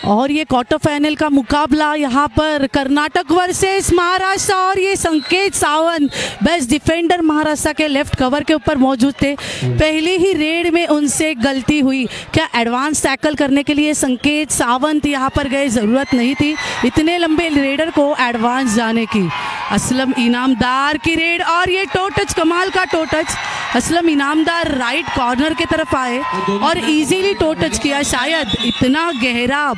और ये quarter final का मुकाबला यहाँ पर कर्नाटक वर्सेस महाराष्ट्र, और ये संकेत सावंत बेस्ट डिफेंडर महाराष्ट्र के लेफ्ट कवर के ऊपर मौजूद थे। पहले ही रेड में उनसे गलती हुई, क्या एडवांस टैकल करने के लिए संकेत सावंत यहाँ पर गए, ज़रूरत नहीं थी इतने लंबे रेडर को एडवांस जाने की। असलम इनामदार की रेड, और ये टो टच, कमाल का to touch. Aslam Inamdar right corner की तरफ आए और इजीली टो टच किया, शायद इतना गहरा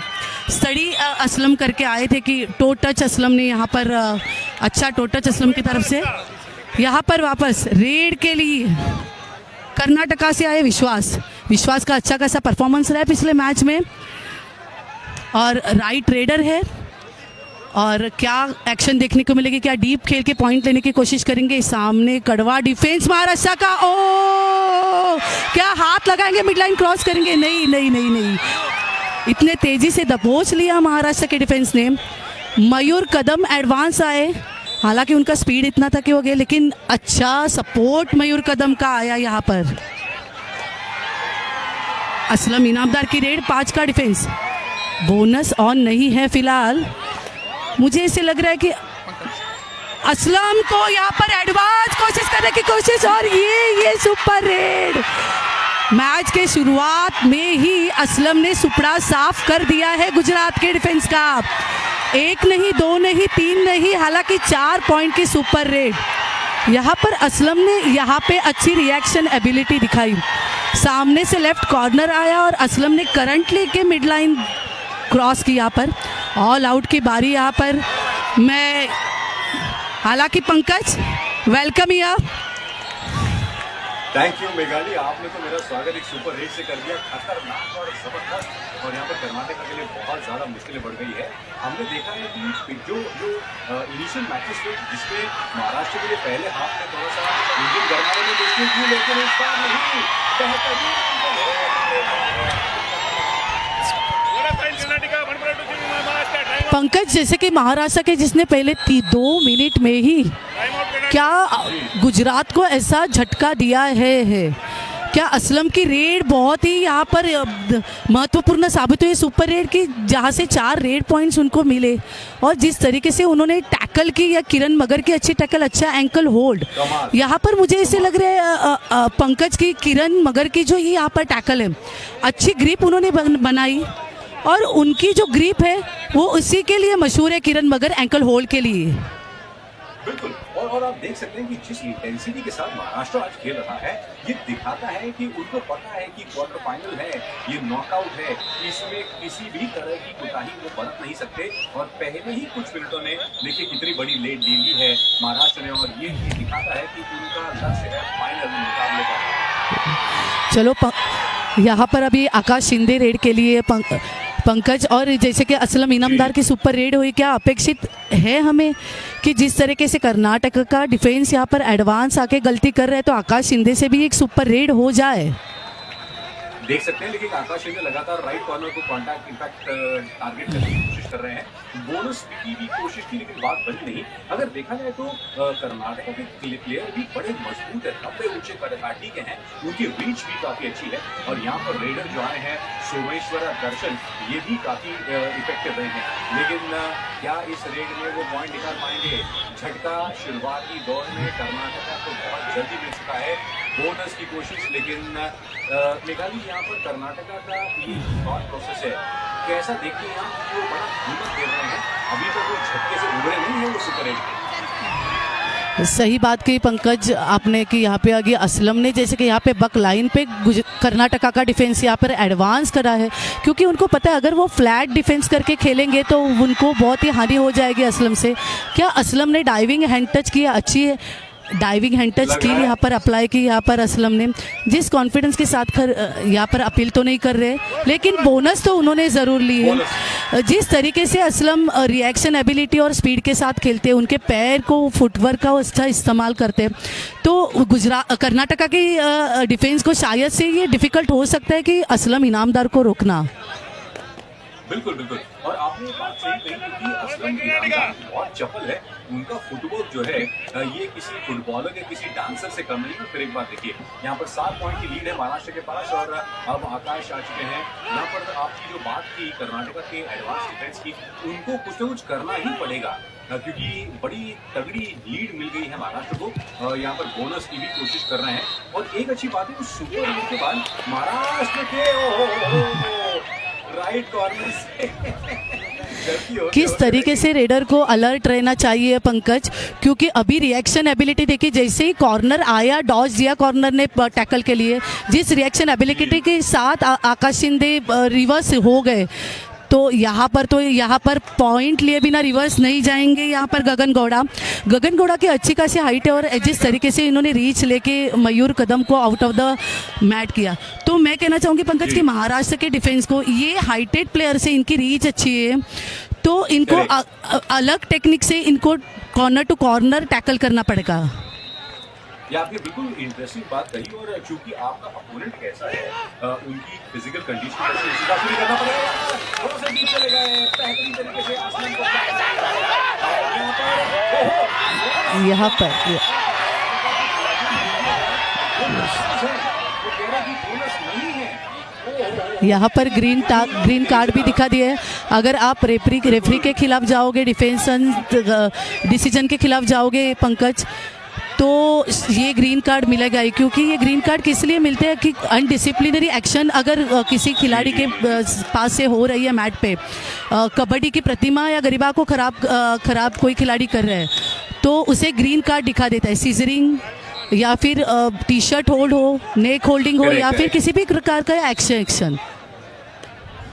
स्टडी असलम करके आए थे कि टो टच असलम ने यहाँ पर अच्छा टो टच असलम की तरफ से। यहाँ पर वापस रेड के लिए कर्नाटका से आए विश्वास का अच्छा खासा परफॉर्मेंस रहा है पिछले मैच में, और राइट रेडर है। और क्या एक्शन देखने को मिलेगी, क्या डीप खेल के पॉइंट लेने की कोशिश करेंगे। सामने कड़वा डिफेंस महाराष्ट्र का, ओ क्या हाथ लगाएंगे, मिड लाइन क्रॉस करेंगे, नहीं नहीं नहीं नहीं, इतने तेजी से दबोच लिया महाराष्ट्र के डिफेंस ने। मयूर कदम एडवांस आए, हालांकि उनका स्पीड इतना था कि हो गया, लेकिन अच्छा सपोर्ट मयूर कदम का आया यहाँ पर। असलम इनामदार की रेड, 5 का डिफेंस, बोनस ऑन नहीं है फिलहाल। मुझे ऐसे लग रहा है कि असलम को यहाँ पर एडवांस कोशिश करने की कोशिश, और ये सुपर रेड। मैच के शुरुआत में ही असलम ने सुपड़ा साफ कर दिया है गुजरात के डिफेंस का। 1 नहीं, 2 नहीं, 3 नहीं, हालांकि 4 पॉइंट की सुपर रेड। यहाँ पर असलम ने यहाँ पे अच्छी रिएक्शन एबिलिटी दिखाई। सामने से लेफ्ट कॉर्नर आया और असलम ने करंट लेके मिड लाइन क्रॉस की। यहाँ पर ऑल आउट की बारी यहाँ पर। मैं हालांकि पंकज वेलकम या थैंक यू मेघाली, आपने तो मेरा स्वागत एक सुपर रेट से कर दिया, खतरनाक और जबरदस्त। और यहाँ पर कर्नाटक के लिए बहुत ज़्यादा मुश्किलें बढ़ गई है। हमने देखा है कि जो इनिशियल मैचेस थे जिसमें महाराष्ट्र के लिए पहले हाफ में थोड़ा सा इंजन गरमाने में मुश्किल थी, लेकिन इस बार नहीं, पंकज जैसे कि महाराष्ट्र के जिसने पहले 2 मिनट में ही क्या गुजरात को ऐसा झटका दिया है। क्या असलम की रेड बहुत ही यहाँ पर महत्वपूर्ण साबित हुई, सुपर रेड की, जहाँ से 4 रेड पॉइंट्स उनको मिले। और जिस तरीके से उन्होंने टैकल की, या किरण मगर की अच्छी टैकल, अच्छा एंकल होल्ड। यहाँ पर मुझे ऐसे लग रहा है पंकज की, किरण मगर की जो ये यहाँ पर टैकल है, अच्छी ग्रिप उन्होंने बनाई, और उनकी जो ग्रिप है वो उसी के लिए मशहूर है, किरण मगर एंकल होल्ड के लिए। बिल्कुल, और आप देख सकते हैं कि जिस इंटेंसिटी के साथ महाराष्ट्र आज खेल रहा है, ये दिखाता है कि उनको पता है कि क्वार्टर फाइनल है, ये नॉकआउट है, इसमें किसी भी तरह की कोताही वो बरत नहीं सकते। और पहले ही कुछ मिनटों में देखिए कितनी बड़ी लीड ले ली है महाराष्ट्र ने, और ये दिखाता है कि उनका लक्ष्य है फाइनल मुकाबले का। चलो यहाँ पर अभी आकाश शिंदे रेड के लिए पंकज, और जैसे कि असलम इनामदार की सुपर रेड हुई, क्या अपेक्षित है हमें कि जिस तरीके से कर्नाटक का डिफेंस यहाँ पर एडवांस आके गलती कर रहे हैं, तो आकाश शिंदे से भी एक सुपर रेड हो जाए? देख सकते हैं, लेकिन आकाश शिंदे लगातार राइट कॉर्नर को कॉन्टैक्ट इम्पैक्ट टारगेट करने की कोशिश कर रहे हैं। बोनस की भी कोशिश की, लेकिन बात बनी नहीं। अगर देखा जाए तो कर्नाटक के प्लेयर भी बड़े मजबूत है, 90 ऊंचे पदकाठी के हैं, उनकी रीच भी काफी अच्छी है। और यहाँ पर रेडर जो आए हैं सोमेश्वर दर्शन, ये भी काफी इफेक्टिव रहे हैं। लेकिन क्या इस रेड में वो पॉइंट निकाल पाएंगे? झटका शुरुआती दौर में कर्नाटक को बहुत जल्दी मिल चुका है, बोनस की कोशिश। लेकिन मेघाली यहाँ पर कर्नाटक का ये थॉट प्रोसेस है, कैसा देखते हैं आप कि वो बड़ा हिम्मत दे रहे हैं, अभी तक वो झटके से उभरे नहीं है वो सुपर एट। सही बात की पंकज आपने कि यहाँ पे आगे असलम ने जैसे कि यहाँ पे बक लाइन पे कर्नाटका का डिफेंस यहाँ पर एडवांस करा है, क्योंकि उनको पता है अगर वो फ्लैट डिफेंस करके खेलेंगे तो उनको बहुत ही हानि हो जाएगी असलम से। क्या असलम ने डाइविंग हैंड टच किया, अच्छी है डाइविंग हैंड टच की यहाँ पर अप्लाई की यहाँ पर असलम ने, जिस कॉन्फिडेंस के साथ यहाँ पर अपील तो नहीं कर रहे, लेकिन बोनस तो उन्होंने ज़रूर ली है। जिस तरीके से असलम रिएक्शन एबिलिटी और स्पीड के साथ खेलते हैं, उनके पैर को फुटवर्क का अच्छा इस्तेमाल करते हैं, तो कर्नाटका की डिफेंस को शायद से ये डिफ़िकल्ट हो सकता है कि असलम इनामदार को रोकना। बिल्कुल बिल्कुल, और आपने बात सही कही, क्योंकि असलम इनामदार बहुत चपल है। उनका फुटवर्क जो है ये किसी फुटबॉलर या किसी डांसर से कम नहीं है। फिर एक बार देखिए, यहाँ पर 7 पॉइंट की लीड है महाराष्ट्र के पास और अब आकाश आ चुके हैं। यहाँ पर आपकी जो बात की कर्नाटका के एडवांस डिफेंस की, उनको कुछ न कुछ करना ही पड़ेगा क्योंकि बड़ी तगड़ी लीड मिल गई है महाराष्ट्र को। यहाँ पर बोनस की भी कोशिश कर रहे हैं और एक अच्छी बात है, उस सुपर ओवर के बाद महाराष्ट्र के राइट कॉर्नर से किस तरीके से रेडर को अलर्ट रहना चाहिए पंकज, क्योंकि अभी रिएक्शन एबिलिटी देखी, जैसे ही कॉर्नर आया डॉज दिया कॉर्नर ने टैकल के लिए, जिस रिएक्शन एबिलिटी के साथ आकाश शिंदे रिवर्स हो गए, तो यहाँ पर पॉइंट लिए बिना रिवर्स नहीं जाएंगे। यहाँ पर गगन गौड़ा की अच्छी खासी हाइट है और जिस तरीके से इन्होंने रीच लेके मयूर कदम को आउट ऑफ द मैट किया, तो मैं कहना चाहूँगी पंकज कि महाराष्ट्र के डिफेंस को, ये हाइटेड प्लेयर से इनकी रीच अच्छी है, तो इनको अलग टेक्निक से इनको कॉर्नर टू कॉर्नर टैकल करना पड़ेगा। ये आपने बिल्कुल इंटरेस्टिंग बात कही और चूंकि आपका अपोनेंट कैसा है, उनकी फिजिकल कंडीशन कैसी है, इसका भी करना पड़ेगा। थोड़ा सा डीप चले गए बेहतरीन तरीके से आसमान को यहाँ पर यहाँ पर ग्रीन कार्ड भी दिखा दिया है। अगर आप रेफरी के खिलाफ जाओगे, डिसीजन के खिलाफ जाओगे पंकज, तो ये ग्रीन कार्ड मिलेगा ही, क्योंकि ये ग्रीन कार्ड किस लिए मिलते हैं कि अनडिसिप्लिनरी एक्शन अगर किसी खिलाड़ी के पास से हो रही है मैट पे, कबड्डी की प्रतिमा या गरिमा को खराब कोई खिलाड़ी कर रहा है, तो उसे ग्रीन कार्ड दिखा देता है। सीजरिंग या फिर टी शर्ट होल्ड हो, नेक होल्डिंग हो, या फिर किसी भी प्रकार का एक्शन।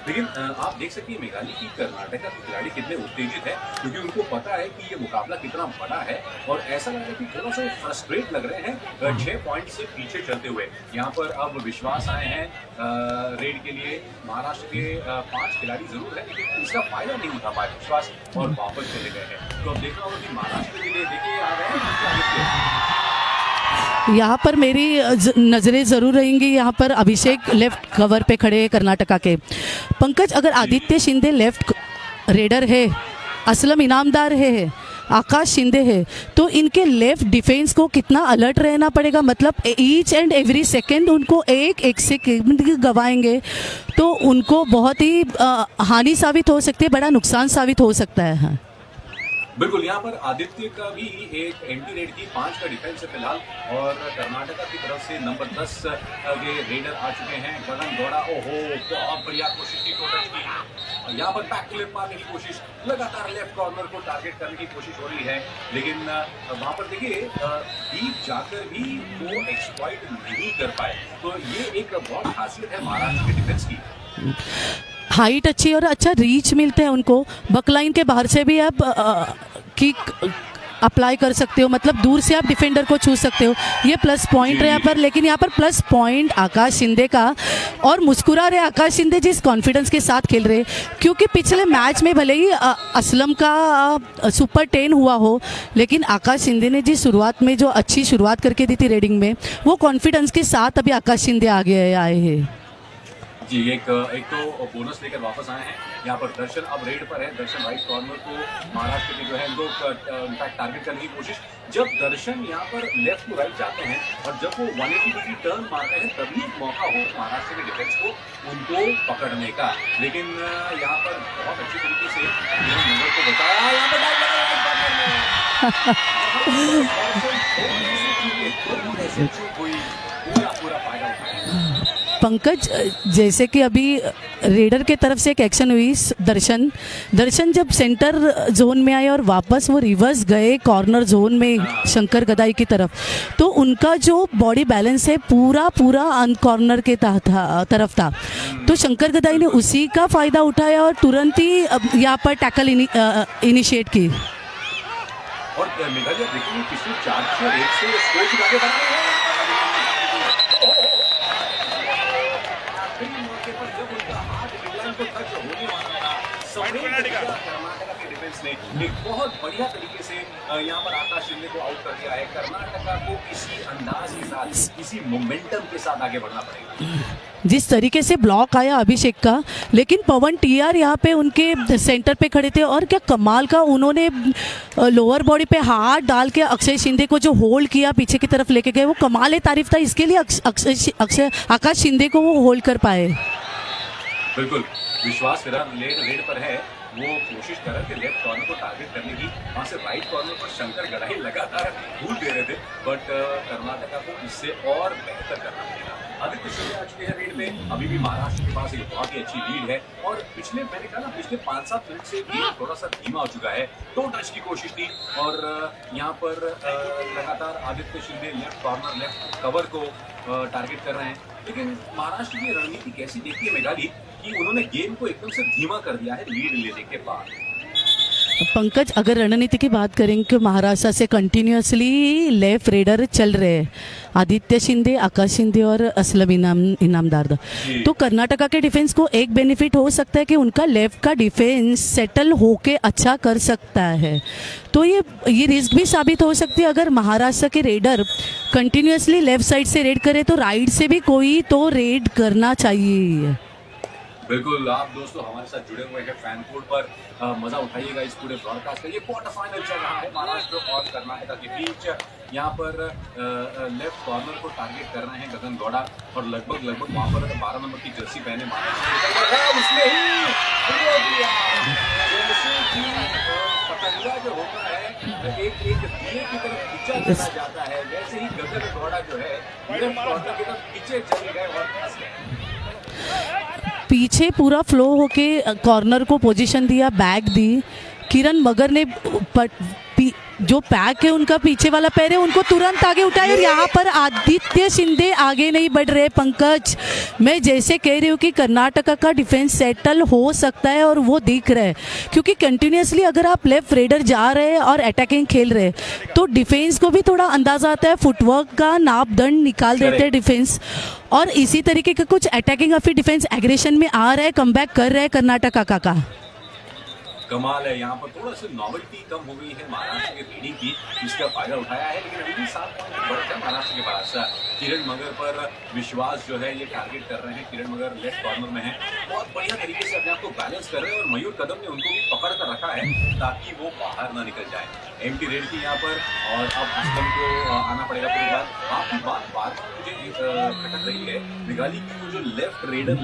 लेकिन आप देख सकते हैं मेघालय की कर्नाटका के खिलाड़ी कितने उत्तेजित हैं, क्योंकि उनको पता है कि ये मुकाबला कितना बड़ा है और ऐसा लग रहा है कि थोड़ा सा फ्रस्ट्रेट लग रहे हैं 6 पॉइंट से पीछे चलते हुए। यहाँ पर अब विश्वास आए हैं रेड के लिए। महाराष्ट्र के 5 खिलाड़ी जरूर है, लेकिन इसका फायदा नहीं उठा पाए विश्वास और वापस चले गए हैं। तो अब देखना होगा कि महाराष्ट्र के लिए देखिए आ रहे हैं। यहाँ पर मेरी नज़रें ज़रूर रहेंगी, यहाँ पर अभिषेक लेफ्ट कवर पे खड़े हैं कर्नाटका के। पंकज, अगर आदित्य शिंदे लेफ्ट रेडर है, असलम इनामदार है, आकाश शिंदे है, तो इनके लेफ्ट डिफेंस को कितना अलर्ट रहना पड़ेगा। मतलब ईच एंड एवरी सेकेंड उनको एक सेकेंड गवाएंगे तो उनको बहुत ही हानि साबित हो सकती है, बड़ा नुकसान साबित हो सकता है। हाँ बिल्कुल, यहाँ पर आदित्य का भी एक एंटी रेड की 5 का डिफेंस है फिलहाल और कर्नाटका की तरफ से नंबर 10 के रेडर आ चुके हैं गगन गौड़ा। ओहो, बहुत बढ़िया कोशिश की टोटल की, यहाँ पर बैक फ्लिप मारने की कोशिश, लगातार लेफ्ट कॉर्नर को टारगेट करने की कोशिश हो रही है, लेकिन वहाँ पर देखिए डीप जाकर भी वो एक्सप्लॉइट नहीं कर पाए। तो ये एक बहुत खासियत है महाराष्ट्र के डिफेंस की। हाइट अच्छी और अच्छा रीच मिलते हैं उनको। बकलाइन के बाहर से भी आप किक अप्लाई कर सकते हो, मतलब दूर से आप डिफेंडर को छू सकते हो, ये प्लस पॉइंट है यहाँ पर। लेकिन यहाँ पर प्लस पॉइंट आकाश शिंदे का, और मुस्कुरा रहे आकाश शिंदे जिस कॉन्फिडेंस के साथ खेल रहे, क्योंकि पिछले मैच में भले ही असलम का सुपर 10 हुआ हो, लेकिन आकाश शिंदे ने जिस शुरुआत में जो अच्छी शुरुआत करके दी थी रेडिंग में, वो कॉन्फिडेंस के साथ अभी आकाश शिंदे आगे आए हैं। जी, एक तो बोनस लेकर वापस आए हैं। यहाँ पर दर्शन अब रेड पर है। दर्शन राइट कॉर्नर को महाराष्ट्र के जो है इनको इनफैक्ट टारगेट करने की कोशिश। जब दर्शन यहाँ पर लेफ्ट टू राइट जाते हैं और जब वो 180 डिग्री टर्न मारते हैं, तभी एक मौका हो महाराष्ट्र के डिफेंस को उनको पकड़ने का। लेकिन यहाँ पर बहुत अच्छी तरीके से नंबर को बताया, यहाँ पर पूरा फायदा उठाया। पंकज, जैसे कि अभी रेडर के तरफ से एक एक्शन हुई, दर्शन जब सेंटर जोन में आए और वापस वो रिवर्स गए कॉर्नर जोन में शंकर गदाई की तरफ, तो उनका जो बॉडी बैलेंस है पूरा कॉर्नर के तरफ था। तो शंकर गदाई ने उसी का फ़ायदा उठाया और तुरंत ही यहाँ पर टैकल इनिशिएट की। और मेघालय देखिए पिछले 4-1 से स्कोर की आगे बढ़ा रहे हैं। कर्नाटका के डिफेंस ने एक बहुत बढ़िया तरीके से यहाँ पर आकाश शिंदे को आउट कर दिया है। कर्नाटका को इसी अंदाज के साथ, इसी मोमेंटम के साथ आगे बढ़ना पड़ेगा। जिस तरीके से ब्लॉक आया अभिषेक का, लेकिन पवन टीआर यहाँ पे उनके सेंटर पे खड़े थे और क्या कमाल का उन्होंने लोअर बॉडी पे हाथ डाल के अक्षय शिंदे को जो होल्ड किया, पीछे की तरफ लेके गए, वो कमाल तारीफ था। इसके लिए आकाश शिंदे को वो होल्ड कर पाए। बिल्कुल विश्वास फिलहाल रेड पर है। वो कोशिश कर रहे थे लेफ्ट कॉर्नर को टारगेट करने की, वहां से राइट कॉर्नर पर शंकर गड़ाई लगातार भूल दे रहे थे, बट कर्नाटका को इससे और बेहतर करना पड़ेगा। आदित्य शिंदे आ चुके हैं रेड में। अभी भी महाराष्ट्र के पास एक बहुत ही अच्छी लीड है और मैंने कहा ना, पिछले 5-7 मिनट से गेम थोड़ा सा धीमा हो चुका है। 2 टच की कोशिश थी और यहाँ पर लगातार Aditya Shinde left corner, left cover को टारगेट कर रहे हैं। लेकिन महाराष्ट्र की रणनीति कैसी देखी है मेघाली कि उन्होंने गेम को एकदम से धीमा कर दिया है लीड लेने के बाद। पंकज, अगर रणनीति की बात करें कि महाराष्ट्र से कंटिन्यूसली लेफ्ट रेडर चल रहे हैं, आदित्य शिंदे, आकाश शिंदे और असलम इनामदार, तो कर्नाटका के डिफेंस को एक बेनिफिट हो सकता है कि उनका लेफ्ट का डिफेंस सेटल होके अच्छा कर सकता है। तो ये रिस्क भी साबित हो सकती है। अगर महाराष्ट्र के रेडर कंटिन्यूसली लेफ्ट साइड से रेड करे तो राइट से भी कोई तो रेड करना चाहिए। बिल्कुल, आप दोस्तों हमारे साथ जुड़े हुए हैं फैन कोड पर, मजा उठाइएगा इस पूरे ब्रॉडकास्ट का। ये क्वार्टर फाइनल चल रहा है महाराष्ट्र और कर्नाटका के बीच। यहाँ पर लेफ्ट कॉर्नर को टारगेट कर रहे हैं गगन गौड़ा और लगभग वहाँ पर 12 नंबर की जर्सी पहने उसने ही पतंगा जो होता है एक दिए की तरफ खींचा चला जाता है, वैसे ही गगन गौड़ा जो है लेफ्ट कॉर्नर की तरफ पीछे चले गए और फंस गए। पीछे पूरा फ्लो होके कॉर्नर को पोजीशन दिया, बैक दी। किरण मगर ने जो पैक है उनका पीछे वाला पैर है, उनको तुरंत आगे उठाया और यहाँ पर आदित्य शिंदे आगे नहीं बढ़ रहे। पंकज, मैं जैसे कह रही हूँ कि कर्नाटका का डिफेंस सेटल हो सकता है और वो दिख रहा है, क्योंकि कंटिन्यूसली अगर आप लेफ्ट रेडर जा रहे हैं और अटैकिंग खेल रहे हैं तो डिफेंस को भी थोड़ा अंदाजा आता है, फुटवर्क का नापदंड निकाल देते हैं डिफेंस। और इसी तरीके का कुछ अटैकिंग या फिर डिफेंस एग्रेशन में आ रहा है, कमबैक कर रहा है कर्नाटका का। कमाल है, यहाँ पर थोड़ा सा नॉवेल्टी कम हो गई है महाराष्ट्र के रीडिंग की, इसका फायदा उठाया है। लेकिन अभी भी 7 पॉइंट बढ़त है महाराष्ट्र के पास। किरण मगर पर विश्वास जो है ये टारगेट कर रहे हैं। किरण मगर लेफ्ट कॉर्नर में है, बहुत बढ़िया तरीके से अपने आप को बैलेंस कर रहे हैं और मयूर कदम ने उनको भी पकड़ कर रखा है ताकि वो बाहर ना निकल जाए। एम्प्टी रेड की यहाँ पर और अब असलम को आना पड़ेगा पूरी बात। आपकी बात बार मुझे खटक रही है निगाली की, वो जो लेफ्ट रेडर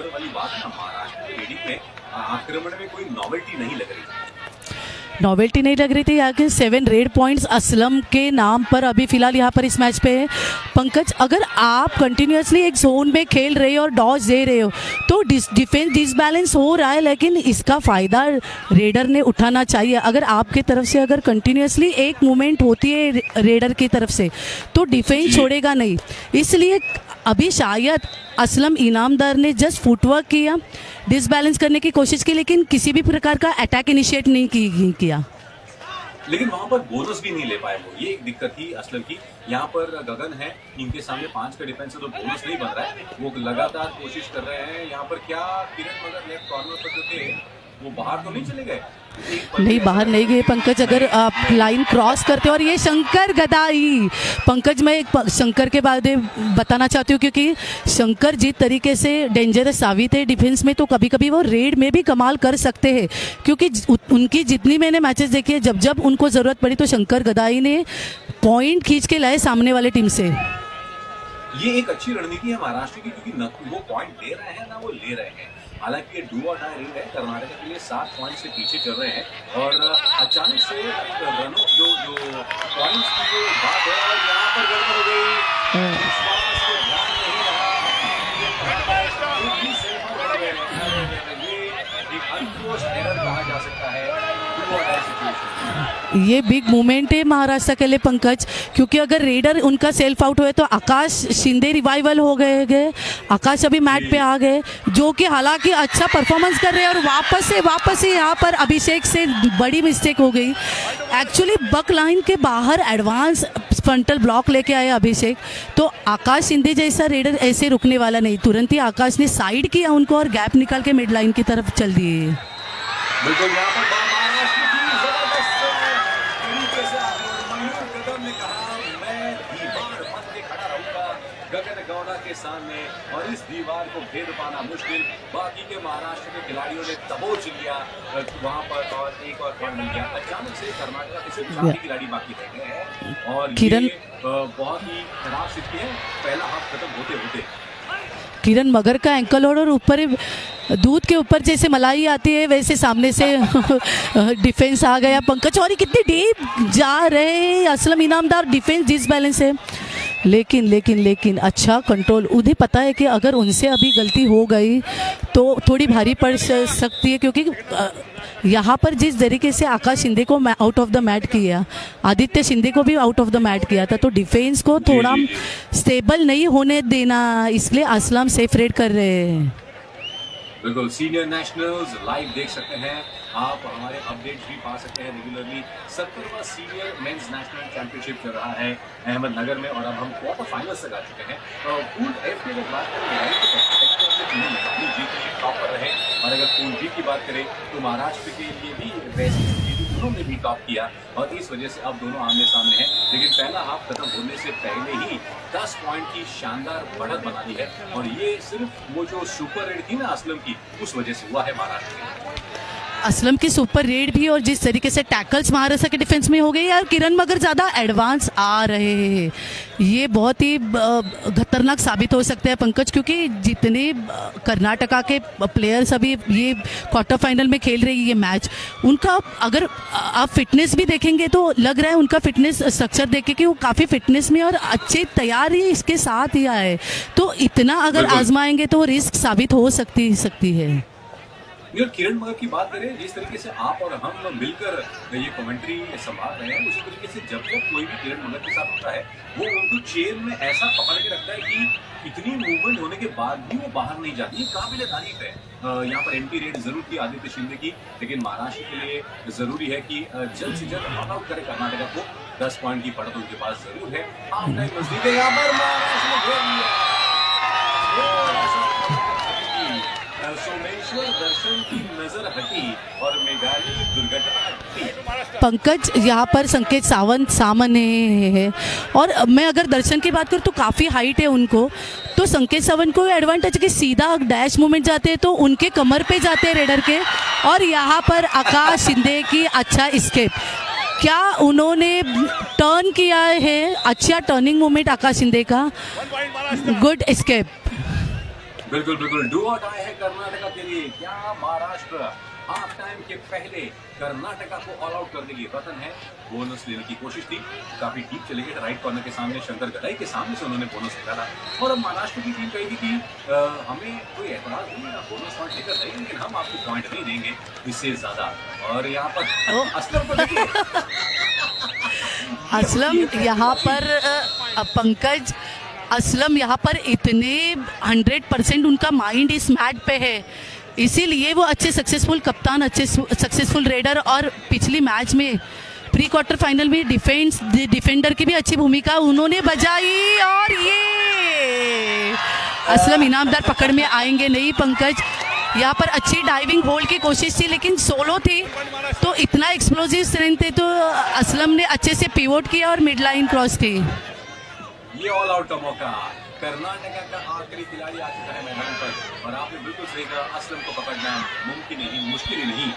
वाली बात है ना, महाराष्ट्र के रेडिंग में आक्रमण में कोई नॉवेल्टी नहीं लग रही थी। यहाँ के 7 रेड पॉइंट्स असलम के नाम पर अभी फिलहाल यहाँ पर इस मैच पे है। पंकज, अगर आप कंटिन्यूसली एक जोन में खेल रहे हो और डॉज दे रहे हो तो डिफेंस डिसबैलेंस हो रहा है, लेकिन इसका फ़ायदा रेडर ने उठाना चाहिए। अगर आपके तरफ से अगर कंटिन्यूसली एक मूवमेंट होती है रेडर की तरफ से तो डिफेंस छोड़ेगा नहीं। इसलिए अभी शायद असलम इनामदार ने जस्ट फुटवर्क किया, डिसबैलेंस करने की कोशिश की, लेकिन किसी भी प्रकार का अटैक इनिशिएट नहीं किया। लेकिन वहां पर बोनस भी नहीं ले पाए वो, ये एक दिक्कत थी असलम की। यहाँ पर गगन है, इनके सामने 5 का डिफेंस है तो बोनस नहीं बन रहा है। वो लगातार कोशिश कर रहे हैं। यहाँ पर क्या किरण मगर लेफ्ट कॉर्नर पर जो थे वो बाहर तो नहीं चले गए? नहीं, बाहर नहीं गए पंकज। अगर आप लाइन क्रॉस करते हो, और ये शंकर गदाई, पंकज मैं एक शंकर के बारे में बताना चाहती हूँ, क्योंकि शंकर जिस तरीके से डेंजरस साबित है डिफेंस में, तो कभी कभी वो रेड में भी कमाल कर सकते हैं। क्योंकि उनकी जितनी मैंने मैचेस देखी है, जब उनको ज़रूरत पड़ी तो शंकर गदाई ने पॉइंट खींच के लाए सामने वाले टीम से। ये एक अच्छी रणनीति है महाराष्ट्र की, क्योंकि न वो पॉइंट दे रहे हैं ना वो ले रहे हैं। हालांकि ये डू और डाई रेड है, कर्नाटका के लिए 7 पॉइंट से पीछे चल रहे हैं और अचानक से रनों जो पॉइंट्स की जो बात है और यहाँ पर गड़बड़ हो गई। विश्वास को ध्यान नहीं रहा, ये एक अनफोर्स्ड एरर कहा जा सकता है डू और डाई सिचुएशन। ये बिग मूवमेंट है महाराष्ट्र के लिए पंकज, क्योंकि अगर रेडर उनका सेल्फ आउट हुए तो आकाश शिंदे रिवाइवल हो गए। आकाश अभी मैट पे आ गए, जो कि हालांकि अच्छा परफॉर्मेंस कर रहे हैं। और वापस से यहाँ पर अभिषेक से बड़ी मिस्टेक हो गई। एक्चुअली बक लाइन के बाहर एडवांस फ्रंटल ब्लॉक लेके आए अभिषेक, तो आकाश शिंदे जैसा रेडर ऐसे रुकने वाला नहीं। तुरंत ही आकाश ने साइड किया उनको और गैप निकाल के मिड लाइन की तरफ चल दिए। बिल्कुल, यहाँ पर महाराष्ट्र की दीवार के सामने और इस दीवार को भेद पाना मुश्किल। बाकी के महाराष्ट्र के खिलाड़ियों ने दबोच लिया वहां पर और एक और पॉइंट मिल गया। अचानक से कर्नाटका के सिर्फ 4 खिलाड़ी बाकी रह गए हैं और किरण ये बहुत ही खराब स्थिति है पहला हाफ खत्म होते होते। किरण मगर का एंकल और ऊपर दूध के ऊपर जैसे मलाई आती है वैसे सामने से डिफेंस आ गया पंकज और ये कितनी डीप जा रहे हैं असलम इनामदार। डिफेंस डिसबैलेंस है लेकिन लेकिन लेकिन अच्छा कंट्रोल। उन्हें पता है कि अगर उनसे अभी गलती हो गई तो थोड़ी भारी पड़ सकती है क्योंकि यहाँ पर जिस तरीके से आकाश शिंदे को आउट ऑफ द मैट किया, आदित्य शिंदे को भी आउट ऑफ द मैट किया था, तो डिफेंस को थोड़ा स्टेबल नहीं होने देना, इसलिए असलम सेफ रेड कर रहे हैं। बिल्कुल सीनियर नेशनल्स लाइव देख सकते हैं आप, हमारे अपडेट्स भी पा सकते हैं रेगुलरली। 70वां सीनियर मेंस नेशनल चैंपियनशिप चल रहा है अहमदनगर में और अब हम क्वार्टर फाइनल तक आ चुके हैं। पूल एफ की अगर बात करें जीत टॉप पर रहे और अगर पूल बी की बात करें तो महाराष्ट्र के लिए भी वैसी उन्होंने भी टॉप किया और इस वजह से अब दोनों आमने सामने हैं। लेकिन पहला हाफ खत्म होने से पहले ही 10 पॉइंट की शानदार बढ़त बना ली है और ये सिर्फ वो जो सुपर रेड थी ना असलम की उस वजह से हुआ है महाराष्ट्र में। असलम की सुपर रेड भी और जिस तरीके से टैकल्स महाराष्ट्र के डिफेंस में हो गई यार, किरण मगर ज़्यादा एडवांस आ रहे हैं, ये बहुत ही खतरनाक साबित हो सकते हैं पंकज, क्योंकि जितने कर्नाटका के प्लेयर्स अभी ये क्वार्टर फाइनल में खेल रही है ये मैच, उनका अगर आप फिटनेस भी देखेंगे तो लग रहा है उनका फिटनेस स्ट्रक्चर देख के कि वो काफ़ी फिटनेस में और अच्छे तैयार ही इसके साथ ही आए, तो इतना अगर आजमाएंगे तो रिस्क साबित हो सकती है। अगर किरण मगर की बात करें, जिस तरीके से आप और हम मिलकर ये कमेंट्री संभाल रहे हैं उसी तरीके से जब जब कोई भी किरण मगर के साथ होता है वो उनको चेन में ऐसा पकड़ के रखता है कि इतनी मूवमेंट होने के बाद भी वो बाहर नहीं जाती। ये काबिल तारीफ है। यहाँ पर एंटी रेड जरूर थी आदित्य शिंदे की, लेकिन महाराष्ट्र के लिए जरूरी है कि जल्द से जल्द ऑल आउट करे कर्नाटका को। 10 पॉइंट की बढ़त उनके पास जरूर है। हाफ टाइम नजदीक है, यहाँ पर महाराष्ट्र ने घेर लिया। सोमेश्वर दर्शन की नजर हटी और मेघालय दुर्घटना घटी। पंकज यहाँ पर संकेत सावंत सामने है और मैं अगर दर्शन की बात करूँ तो काफ़ी हाइट है उनको, तो संकेत सावंत को एडवांटेज कि सीधा डैश मूवमेंट जाते हैं तो उनके कमर पे जाते हैं रेडर के, और यहाँ पर आकाश शिंदे की अच्छा स्केप, क्या उन्होंने टर्न किया है, अच्छा टर्निंग मूवमेंट आकाश शिंदे का, गुड स्केप। बिल्कुल बिल्कुल डू और डाई है कर्नाटका के लिए। क्या महाराष्ट्र हाफ टाइम के पहले कर्नाटका को ऑल आउट करने की वतन है, बोनस लेने की कोशिश थी, काफी डीप चले गए राइट कॉर्नर के सामने, शंकर गदाई के सामने से उन्होंने बोनस निकाला और अब महाराष्ट्र की टीम कहेगी कि हमें कोई एतराज नहीं है, बोनस पॉइंट लेकर जाइए लेकिन हम आपको पॉइंट नहीं देंगे इससे ज्यादा। और यहाँ पर असलम को देखिए असलम यहाँ पर पंकज, असलम यहाँ पर इतने 100% उनका माइंड इस मैट पे है, इसीलिए वो अच्छे सक्सेसफुल कप्तान, अच्छे सक्सेसफुल रेडर, और पिछली मैच में प्री क्वार्टर फाइनल में डिफेंडर की भी अच्छी भूमिका उन्होंने बजाई और ये असलम इनामदार पकड़ में आएंगे नहीं पंकज। यहाँ पर अच्छी डाइविंग होल्ड की कोशिश थी लेकिन सोलो थी तो इतना एक्सप्लोजिव स्ट्रेंथ थे तो असलम ने अच्छे से पिवोट किया और मिड लाइन क्रॉस की। ये ऑल आउट का मौका, कर्नाटका का आखिरी खिलाड़ी आ चुका है मैदान पर और आपने बिल्कुल सही कहा, असलम को पकड़ना मुमकिन नहीं, मुश्किल ही नहीं,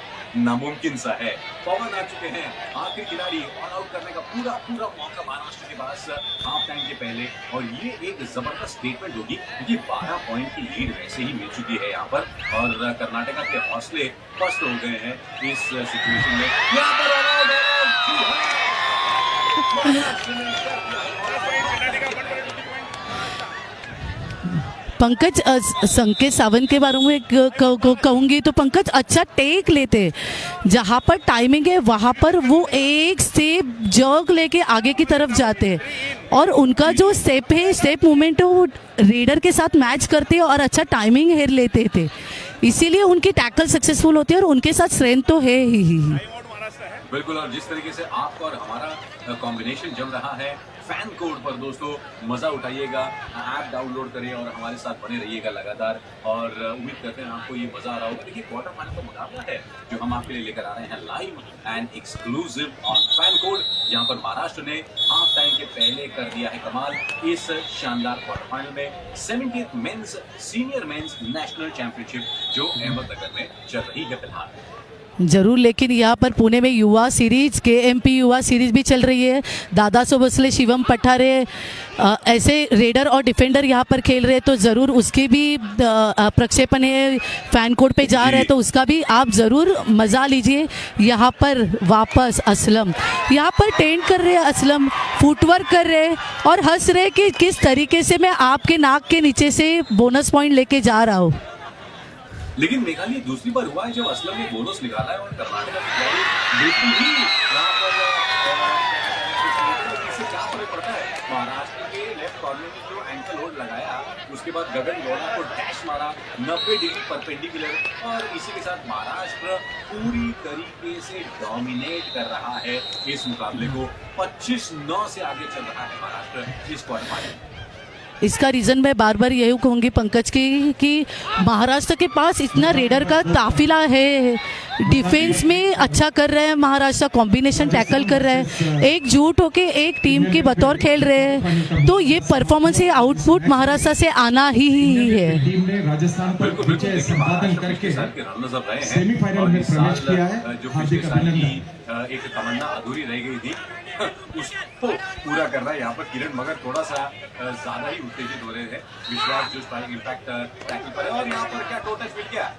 नामुमकिन सा है। पवन आ चुके हैं आखिरी खिलाड़ी, ऑल आउट करने का पूरा पूरा मौका महाराष्ट्र के पास हाफ टाइम के पहले, और ये एक जबरदस्त स्टेटमेंट होगी क्योंकि 12 पॉइंट की लीड वैसे ही मिल चुकी है यहाँ पर और कर्नाटका के हौसले पस्त हो गए हैं इस सिचुएशन में। यहाँ पर पंकज संकेत सावंत के बारे में कहूँगी तो पंकज अच्छा टेक लेते, जहाँ पर टाइमिंग है वहाँ पर वो एक स्टेप जर्क लेके आगे की तरफ जाते और उनका जो स्टेप है, स्टेप मूवमेंट है, वो रेडर के साथ मैच करते और अच्छा टाइमिंग हेर लेते थे, इसीलिए उनकी टैकल सक्सेसफुल होती है और उनके साथ स्ट्रेंथ तो है ही। बिल्कुल, और जिस तरीके से आपका और हमारा कॉम्बिनेशन जम रहा है फैन कोड पर दोस्तों मजा उठाइएगा, ऐप डाउनलोड करिए और हमारे साथ बने रहिएगा लगातार। और उम्मीद करते हैं आपको ये मजा आ रहा होगा। देखिए क्वार्टर फाइनल का मुकाबला है जो हम आपके लिए लेकर आ रहे हैं live and exclusive on fan code, जहां पर महाराष्ट्र ने हाफ टाइम के पहले कर दिया है कमाल इस शानदार क्वार्टर फाइनल में 70th men's senior men's national championship जो अहमदनगर में चल रही है फिलहाल। जरूर, लेकिन यहाँ पर पुणे में युवा सीरीज KMP युवा सीरीज भी चल रही है। दादासो भोसले, शिवम पठारे ऐसे रेडर और डिफेंडर यहाँ पर खेल रहे हैं, तो ज़रूर उसकी भी प्रक्षेपण है फैन कोड पे जा रहे हैं, तो उसका भी आप ज़रूर मज़ा लीजिए। यहाँ पर वापस असलम यहाँ पर टेंट कर रहे हैं, असलम फुटवर्क कर रहे हैं और हंस रहे कि किस तरीके से मैं आपके नाक के नीचे से बोनस पॉइंट लेके जा रहा हूँ। लेकिन मेघालय दूसरी बार हुआ है जब असलम ने बोनस निकाला है और कर्नाटक की खिलाड़ी बिल्कुल ही यहाँ पर इससे क्या फर्क पड़ता है। महाराष्ट्र के लेफ्ट कॉर्नर में जो एंकल होल्ड लगाया, उसके बाद गगन गौड़ा को डैश मारा 90 डिग्री परपेंडिकुलर, और इसी के साथ महाराष्ट्र पूरी तरीके से डोमिनेट कर रहा है इस मुकाबले को। 25-9 से आगे चल रहा है महाराष्ट्र इस क्वार्टर फाइनल में। इसका रीज़न मैं बार बार यही कहूँगी पंकज की कि महाराष्ट्र के पास इतना रेडर का काफिला है, डिफेंस में अच्छा कर रहे हैं महाराष्ट्र, कॉम्बिनेशन टैकल कर रहे हैं, एकजुट होके एक टीम के बतौर खेल रहे हैं, तो ये परफॉर्मेंस ये आउटपुट महाराष्ट्र से आना ही है। टीम ने राजस्थान पर विजय संपादन करके सेमीफाइनल में प्रवेश किया है। हार्दिक अभिनंदन। एक तमन्ना अधूरी रह गई थी उसको पूरा कर रहा है यहाँ पर किरण मगर, थोड़ा सा ज्यादा ही उत्तेजित हो रहे थे। विश्वास जो स्ट्राइक इंपैक्ट टैकल पर, और यहाँ पर क्या टोटल मिल गया,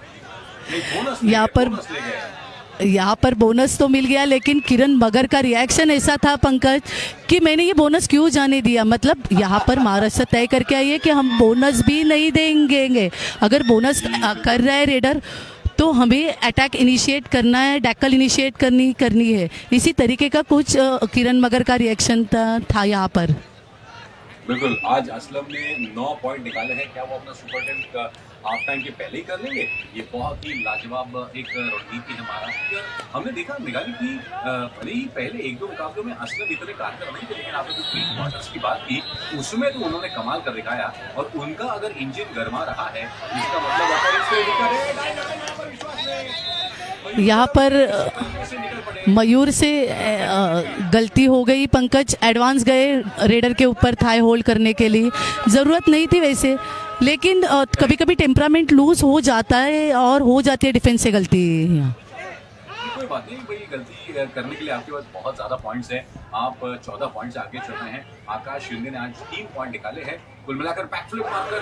बोनस यहाँ पर बोनस तो मिल गया, लेकिन किरण मगर का रिएक्शन ऐसा था पंकज कि मैंने ये बोनस क्यों जाने दिया। मतलब यहाँ पर महाराष्ट्र तय करके आई है कि हम बोनस भी नहीं देंगे। अगर बोनस कर रहा है रेडर तो हमें अटैक इनिशिएट करना है, टैकल इनिशिएट करनी है। इसी तरीके का कुछ किरण मगर का रिएक्शन था यहाँ पर। बिल्कुल, आज असलम ने 9 पॉइंट निकाले हैं। क्या वो अपना सुपर 10 हाफ टाइम के पहले ही कर लेंगे? ये बहुत ही लाजवाब एक रणनीति है महाराष्ट्र की। हमने देखा मेघालय की भले ही पहले 1-2 मुकाबलों में असलम इतने कारगर नहीं थे, लेकिन आपने जो प्री क्वार्टर्स की बात की उसमें तो उन्होंने कमाल कर दिखाया। और उनका अगर इंजन गर्मा रहा है, इसका मतलब यहाँ पर मयूर से गलती हो गई पंकज, एडवांस गए रेडर के ऊपर थाई होल्ड करने के लिए, ज़रूरत नहीं थी वैसे, लेकिन कभी कभी टेम्परामेंट लूज हो जाता है और हो जाती है डिफेंस से गलती। कोई बात नहीं भाई, गलती करने के लिए आपके पास बहुत ज्यादा पॉइंट्स हैं। आप 14 पॉइंट्स से आगे चल रहे हैं। आकाश शिंदे ने आज 3 पॉइंट निकाले हैं। कुल मिलाकर बैकफ्लिप मारकर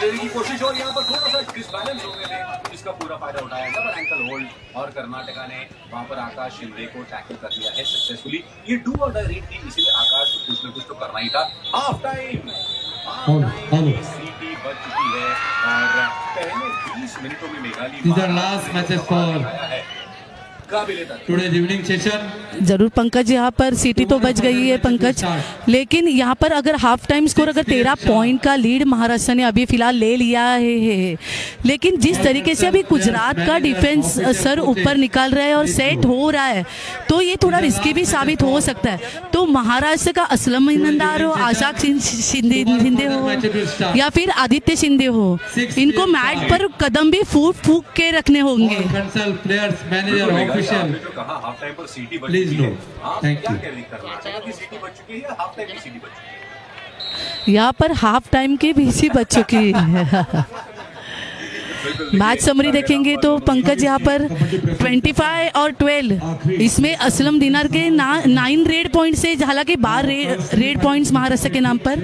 लेने की कोशिश, और यहाँ पर थोड़ा सा डिसबैलेंस हो गए थे, जिसका पूरा फायदा उठाया डबल एंकल होल्ड, और कर्नाटका ने वहां पर आकाश शिंदे को टैकल कर दिया है सक्सेसफुली। ये डू और डाई रेड थी, इसीलिए आकाश को कुछ न कुछ तो करना ही था। हाफ टाइम सीटी बच चुकी है और पहले 20 मिनटों में मेघालय टुडेज इवनिंग सेशन। जरूर पंकज, यहाँ पर सीटी तो बच गई है पंकज, लेकिन यहाँ पर अगर हाफ टाइम स्कोर अगर 13 पॉइंट का लीड महाराष्ट्र ने अभी फिलहाल ले लिया है, लेकिन जिस तरीके से अभी गुजरात का डिफेंस सर ऊपर निकाल रहा है और सेट हो रहा है, तो ये थोड़ा रिस्की भी साबित हो सकता है। तो महाराष्ट्र का असलम ईनामदार हो, आशाक शिंदे हो या फिर आदित्य शिंदे हो, इनको मैट पर कदम भी फूक के रखने होंगे। कहा हाफ टाइम पर सीटी बच चुकी है। Thank you. कर्नाटक की सीटी बच चुकी है, हाफ टाइम की सीटी बच चुकी है। यहाँ पर हाफ टाइम की भी सी बच चुकी है। मैच समरी देखेंगे तो पंकज यहाँ पर 25 और 12, इसमें असलम दिनार के 9 रेड पॉइंट से, हालांकि 12 रेड पॉइंट्स महाराष्ट्र के नाम पर,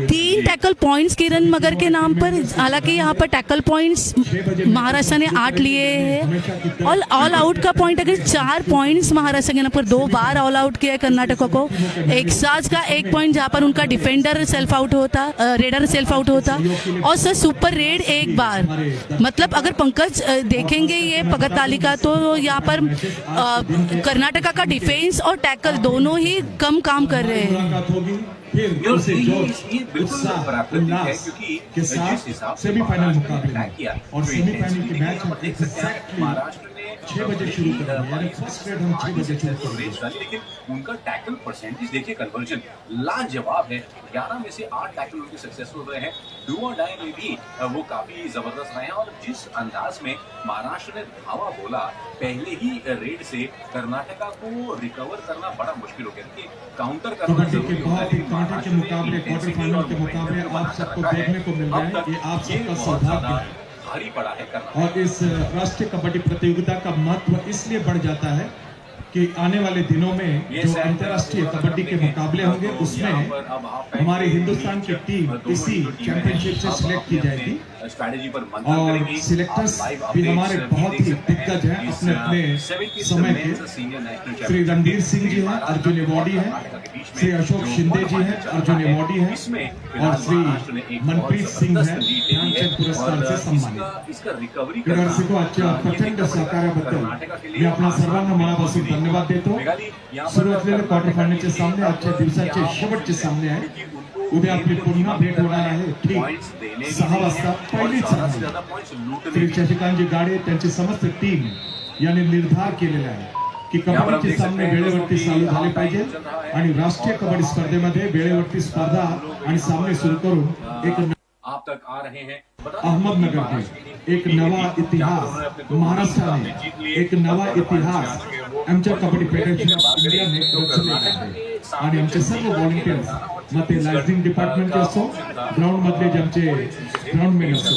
3 टैकल पॉइंट्स किरण मगर के नाम पर, हालांकि यहाँ पर टैकल पॉइंट्स महाराष्ट्र ने 8 लिए हैं, और ऑल आउट का पॉइंट अगर 4 पॉइंट्स महाराष्ट्र के नाम पर 2 बार ऑल आउट किया है कर्नाटक को। एक्साज का 1 पॉइंट जहाँ पर उनका डिफेंडर सेल्फ आउट होता, रेडर सेल्फ आउट होता, और सर सुपर रेड 1 बार। मतलब अगर पंकज देखेंगे ये पगत तालिका, तो यहाँ पर कर्नाटका का डिफेंस और टैकल दोनों ही कम काम कर रहे हैं। ये बिल्कुल प्राकृतिक है, क्योंकि जिस हिसाब से सेमीफाइनल मुकाबले किया और सेमीफाइनल के मैच में देख सकते हैं महाराष्ट्र ने 6 बजे शुरू करेंगे, यानी फर्स्ट रेड हम 6 बजे शुरू करेंगे। रेस डाली, लेकिन उनका टैकल परसेंटेज देखिए, कन्वर्जन लाजवाब है। 11 में से 8 टैकल उनके सक्सेसफुल रहे हैं। डू और डाई में भी वो काफी जबरदस्त रहे हैं। और जिस अंदाज में महाराष्ट्र ने धावा बोला, पहले ही रेड से कर्नाटका को रिकवर करना बड़ा मुश्किल हो गया कि काउंटर करना जरूरी होता है। कांटे के मुकाबले, क्वार्टर फाइनल के मुकाबले आप सबको देखने को मिल रहा है। ये आप सबका सौभाग्य है। भारी पड़ा है कर्नाटक। और इस राष्ट्रीय कबड्डी प्रतियोगिता का महत्व इसलिए बढ़ जाता है कि आने वाले दिनों में जो अंतर्राष्ट्रीय कबड्डी के मुकाबले होंगे उसमें हमारी हिंदुस्तान की टीम इसी चैंपियनशिप से सिलेक्ट की जाएगी। स्ट्रैटेजी पर और सिलेक्टर्स भी हमारे बहुत ही दिग्गज हैं अपने अपने समय के। श्री रणवीर सिंह जी हैं, अर्जुन अवॉर्डी हैं। श्री अशोक शिंदे जी हैं, अर्जुन अवॉर्डी हैं। और श्री मनप्रीत सिंह हैं, ध्यानचंद पुरस्कार से सम्मानित। क्रीडारसिको आजच्या प्रचंड सहकार्याबद्दल मी आपला सर्वांना मनापासून धन्यवाद देतो। सुरू असलेले क्वार्टर फायनलचे सामने आजच्या दिवसाचे शेवटचे सामने आहेत। उद्या आपली पुन्हा भेट होणार आहे ठीक 6 वाजता पहिलीच सामना। श्री शशिकांतजी गाडे त्यांची समस्त टीम यांनी निर्धार केलेला आहे की कबड्डीचे सामने वेळेवरती चालू झाले पाहिजे आणि राष्ट्रीय कबड्डी स्पर्धेमध्ये वेळेवरती स्पर्धा आणि सामने सुरू करून एक आप तक आ रहे हैं। अहमदनगर के एक नवा इतिहास महाराष्ट्राने एक नवा इतिहास आमच्या कबड्डी फेडरेशन ऑफ इंडियाने रचलेला आहे। आणि आमचे सर्व व्हॉलंटियर्स, मग ते लायझिंग डिपार्टमेंटचे असो, ग्राउंड मधले जे आमचे ग्राउंडमॅन असो,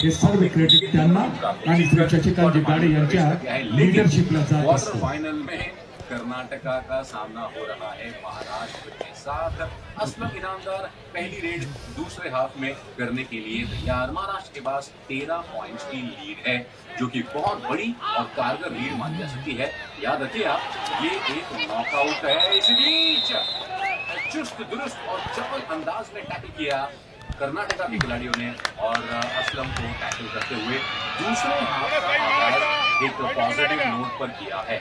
हे सर्व क्रेडिट त्यांना आणि श्री शशिकांतजी गाडे यांच्या लीडरशिपला जात असतो। फाइनल में कर्नाटका का सामना हो रहा है महाराष्ट्र के साथ। असलम इनामदार पहली रेड दूसरे हाफ में करने के लिए तैयार। महाराष्ट्र के पास 13 पॉइंट्स की लीड है, जो कि बहुत बड़ी और कारगर लीड मानी जा सकती है। याद रखिए आप, ये एक नॉकआउट है। इस बीच चुस्त दुरुस्त और चपल अंदाज में टैकल किया कर्नाटका के खिलाड़ियों ने और असलम को टैकल करते हुए दूसरे हाफ का आगाज एक पॉजिटिव नोट पर किया है।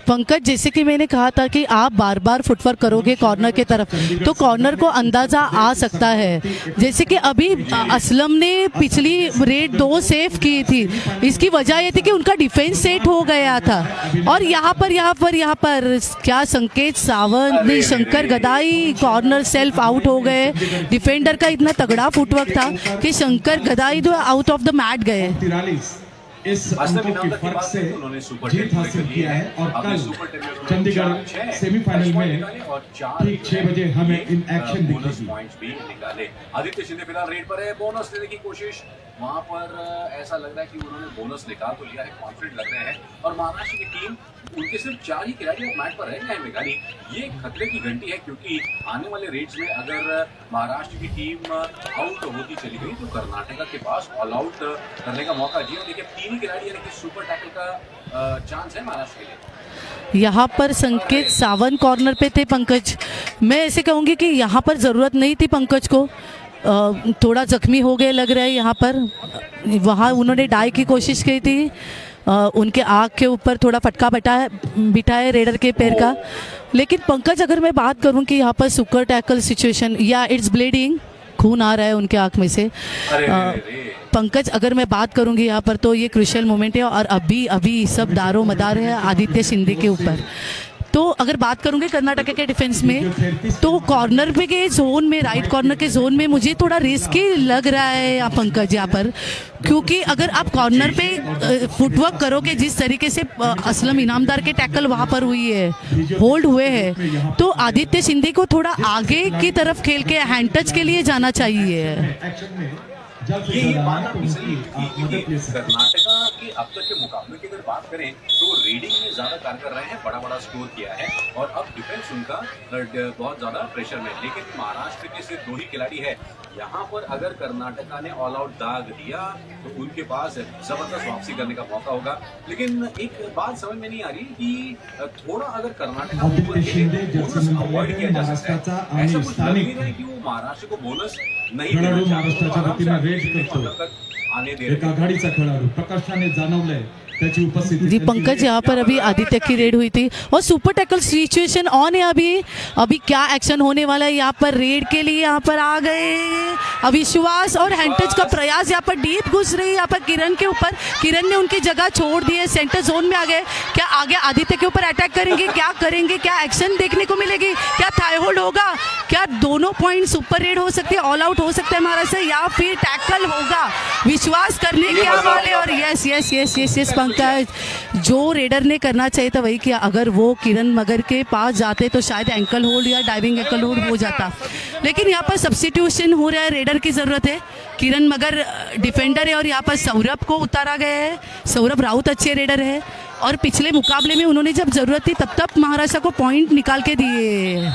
पंकज, जैसे कि मैंने कहा था कि आप बार बार फुटवर्क करोगे कॉर्नर की तरफ तो कॉर्नर को अंदाज़ा आ सकता है। जैसे कि अभी असलम ने पिछली रेड 2 सेव की थी, इसकी वजह ये थी कि उनका डिफेंस सेट हो गया था। और यहाँ पर क्या संकेत सावंत नहीं, Shankar Gadai corner self out हो गए। डिफेंडर का इतना तगड़ा फुटवर्क था कि शंकर गदाई तो आउट ऑफ द मैट गए। इस अंकों के फर्क से जीत हासिल किया है। और कल चंडीगढ़ सेमीफाइनल में ठीक 6 बजे हमें इन एक्शन दिखेगी। आदित्य शिंदे फिलहाल रेड पर है, बोनस लेने की कोशिश। वहां पर ऐसा लग रहा है कि उन्होंने बोनस निकाल तो लिया है, कॉन्फिडेंट लग रहे हैं। और महाराष्ट्र की टीम, उनके सिर्फ 4 ही खिलाड़ी मैच पर रह गए हैं मेघाली। ये खतरे की घंटी है, क्योंकि आने वाले रेड्स में अगर महाराष्ट्र की टीम आउट होती चली गई तो कर्नाटका के पास ऑल आउट करने का मौका। जी देखिए, 3 ही खिलाड़ी यानी कि सुपर टैकल का चांस है महाराष्ट्र के लिए। यहाँ पर संकेत सावंत कॉर्नर पे थे पंकज। मैं ऐसे कहूँगी कि यहाँ पर ज़रूरत नहीं थी पंकज को, थोड़ा जख्मी हो गए लग रहा है यहाँ पर। वहाँ उन्होंने डाई की कोशिश की थी, उनके आँख के ऊपर थोड़ा फटका बिठाए रेडर के पैर का। लेकिन पंकज, अगर मैं बात करूं कि यहाँ पर सुपर टैकल सिचुएशन या इट्स ब्लीडिंग, खून आ रहा है उनके आँख में से। पंकज, अगर मैं बात करूंगी यहाँ पर तो ये क्रूशियल मोमेंट है। और अभी सब दारो मदार है आदित्य शिंदे के ऊपर। तो अगर बात करूंगी कर्नाटक के डिफेंस में तो कॉर्नर पे के जोन में, राइट कॉर्नर के जोन में मुझे थोड़ा रिस्की लग रहा है पंकज यहाँ पर। क्योंकि अगर आप कॉर्नर पे फुटवर्क करोगे जिस तरीके से असलम इनामदार के टैकल वहाँ पर हुई है, होल्ड हुए हैं, तो आदित्य शिंदे को थोड़ा आगे की तरफ खेल के हैंड टच के लिए जाना चाहिए। ये बात आपकी सही है कि कर्नाटका के अब तक के मुकाबले की अगर बात करें तो रीडिंग में ज्यादा कारगर रहे हैं, बड़ा स्कोर किया है और अब डिफेंस उनका बहुत ज्यादा प्रेशर में। लेकिन महाराष्ट्र के सिर्फ 2 ही खिलाड़ी है। यहाँ पर अगर कर्नाटका ने ऑल आउट दाग दिया तो उनके पास जबरदस्त वापसी करने का मौका होगा। लेकिन एक बात समझ में नहीं आ रही कि थोड़ा अगर कर्नाटका अवॉइड किया जा सकता है, ऐसा कुछ लग नहीं रहा है कि वो महाराष्ट्र को बोनस नहीं महाराष्ट्राच्या वतीने रेड करतो। एक आघाडीचा खेळाडू प्रकाशाने जाणवलंय त्याची उपस्थिती जी पंकज, यहाँ पर अभी आदित्य की रेड हुई थी और सुपर टैकल सिचुएशन ऑन है। अभी क्या एक्शन होने वाला है यहाँ पर? रेड के लिए यहाँ पर आ गए अविश्वास और हैंडटच का प्रयास, यहाँ पर डीप घुस रही है यहाँ पर किरण के ऊपर। किरण ने उनकी जगह छोड़ दी है, सेंटर जोन में आ गए। क्या आगे आदित्य के ऊपर अटैक करेंगे? क्या करेंगे? क्या एक्शन देखने को मिलेगी? क्या थाई होल्ड होगा? क्या दोनों पॉइंट सुपर रेड हो सकती है, ऑल आउट हो सकता है महाराष्ट्र, या फिर टैकल होगा? विश्वास करने क्या वाले? और yes yes yes yes yes Pankaj, जो रेडर ने करना चाहिए था वही किया। अगर वो किरण मगर के पास जाते तो शायद एंकल होल्ड या डाइविंग एंकल होल्ड हो जाता, लेकिन यहाँ पर सब्स्टिट्यूशन हो रहा है, रेडर की ज़रूरत है। किरण मगर डिफेंडर है और यहाँ पर सौरभ को उतारा गया है। सौरभ राउत अच्छे रेडर है और पिछले मुकाबले में उन्होंने जब ज़रूरत थी तब तक महाराष्ट्र को पॉइंट निकाल के दिए।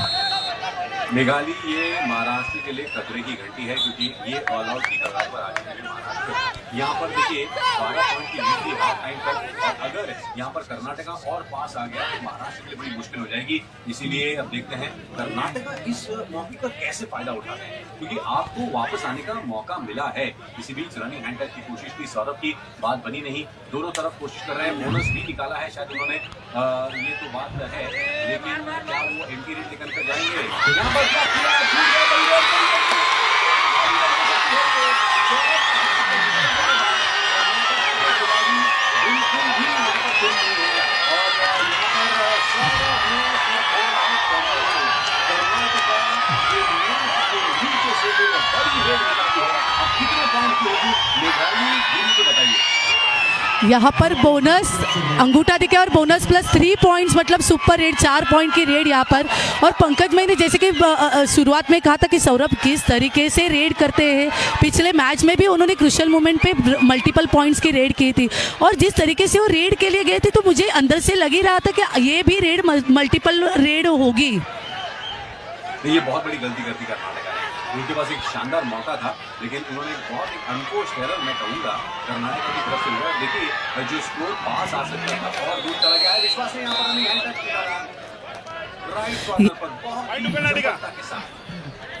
मेघाली, ये महाराष्ट्र के लिए खतरे की घंटी है, क्योंकि ये ऑल आउट की कगार पर आ चुके हैं महाराष्ट्र। यहाँ पर देखिए 12 पॉइंट की लीड थी हाफ टाइम तक, और अगर यहाँ पर कर्नाटका और पास आ गया तो महाराष्ट्र के लिए बड़ी मुश्किल हो जाएगी। इसीलिए अब देखते हैं कर्नाटका इस मौके का कैसे फायदा उठाते हैं, क्योंकि आपको वापस आने का मौका मिला है। इसी बीच रनिंग हैंड टच की कोशिश की, सौरभ की बात बनी नहीं, दोनों तरफ कोशिश कर रहे हैं। बोनस भी निकाला है शायद उन्होंने, ये तो बात है, लेकिन क्या वो एंटी रेड निकल कर जाएंगे? यहाँ पर क्या किया? यहाँ पर बोनस अंगूठा दिखे और बोनस प्लस 3 पॉइंट्स, मतलब सुपर रेड 4 पॉइंट की रेड यहाँ पर। और पंकज, मैंने जैसे कि शुरुआत में कहा था कि सौरभ किस तरीके से रेड करते हैं, पिछले मैच में भी उन्होंने क्रूशियल मोमेंट पे मल्टीपल पॉइंट्स की रेड की थी, और जिस तरीके से वो रेड के लिए गए थे तो मुझे अंदर से लग ही रहा था कि ये भी रेड मल्टीपल रेड होगी। ये बहुत बड़ी गलती करती कर्नाटका ने, उनके पास एक शानदार मौका था, लेकिन उन्होंने बहुत एक अनकोश एरर, मैं कहूँगा, कर्नाटका की तरफ से हुआ। देखिए जो स्कोर पास आ सकता था और दूर चला गया है। विश्वास ने यहाँ पर रनिंग हैंड टच किया, राइट कॉर्नर पर बहुत जबरदस्ती के साथ।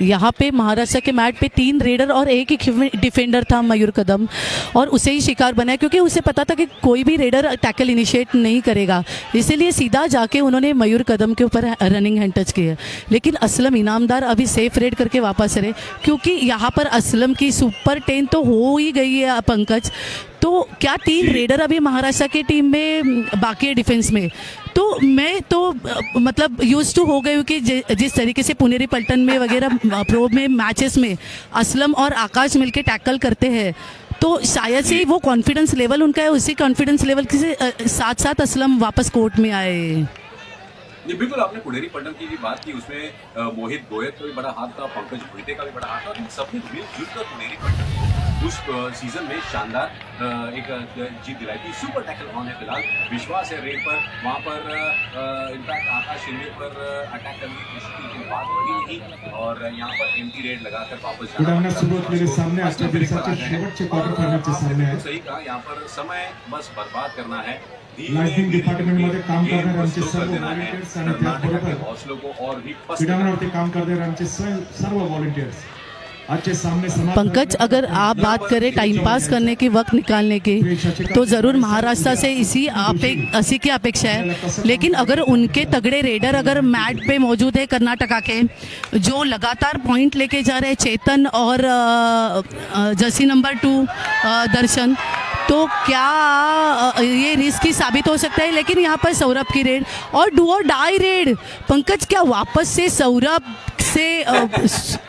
यहाँ पे महाराष्ट्र के मैट पे 3 रेडर और एक ही डिफेंडर था मयूर कदम, और उसे ही शिकार बनाया, क्योंकि उसे पता था कि कोई भी रेडर टैकल इनिशिएट नहीं करेगा, इसीलिए सीधा जाके उन्होंने मयूर कदम के ऊपर रनिंग हैंड टच किया। लेकिन असलम इनामदार अभी सेफ रेड करके वापस रहे, क्योंकि यहाँ पर असलम की सुपर 10 तो हो ही गई है पंकज। तो क्या 3 रेडर अभी महाराष्ट्र की टीम में बाकी है डिफेंस में, तो मैं तो मतलब यूज टू हो गई हूँ कि जिस तरीके से पुनेरी पल्टन में वगैरह प्रो में मैचेस में असलम और आकाश मिलके टैकल करते हैं, तो शायद से वो कॉन्फिडेंस लेवल उनका है, उसी कॉन्फिडेंस लेवल के साथ साथ असलम वापस कोर्ट में आए। जी बिल्कुल, आपने पुनेरी पल्टन की भी बात की, उसमें मोहित गोयल का भी बड़ा हाथ था, पंकज भुईटे का भी बड़ा हाथ था, और इन सबने मिलजुल कर पुनेरी पल्टन उस सीजन में शानदार एक जीत दिलाई थी। सुपर टैकल ऑन है फिलहाल, विश्वास है रेड पर, वहाँ पर इनफैक्ट आकाश शिंदे पर अटैक करने की कोशिश की, लेकिन बात बनी नहीं, और यहाँ पर एंटी रेड लगाकर वापस सही कहा। यहाँ पर समय बस बर्बाद करना है, लाइटिंग डिपार्टमेंटमध्ये काम करणारे आमचे सर्व व्हॉलंटियर्स आणि त्याचबरोबर हौसलों को और भी क्रीडांगणावरती काम करणारे आमचे सर्व व्हॉलंटियर्स आज सामने पंकज, अगर आप बात करें टाइम पास करने की, वक्त निकालने की, तो ज़रूर महाराष्ट्र से इसी की अपेक्षा है, लेकिन अगर उनके तगड़े रेडर अगर मैट पे मौजूद है कर्नाटका के, जो लगातार पॉइंट लेके जा रहे हैं, चेतन और जर्सी नंबर 2 दर्शन, तो क्या ये रिस्की साबित हो सकता है। लेकिन यहाँ पर सौरभ की रेड और डू और डाई रेड, पंकज क्या वापस से सौरभ से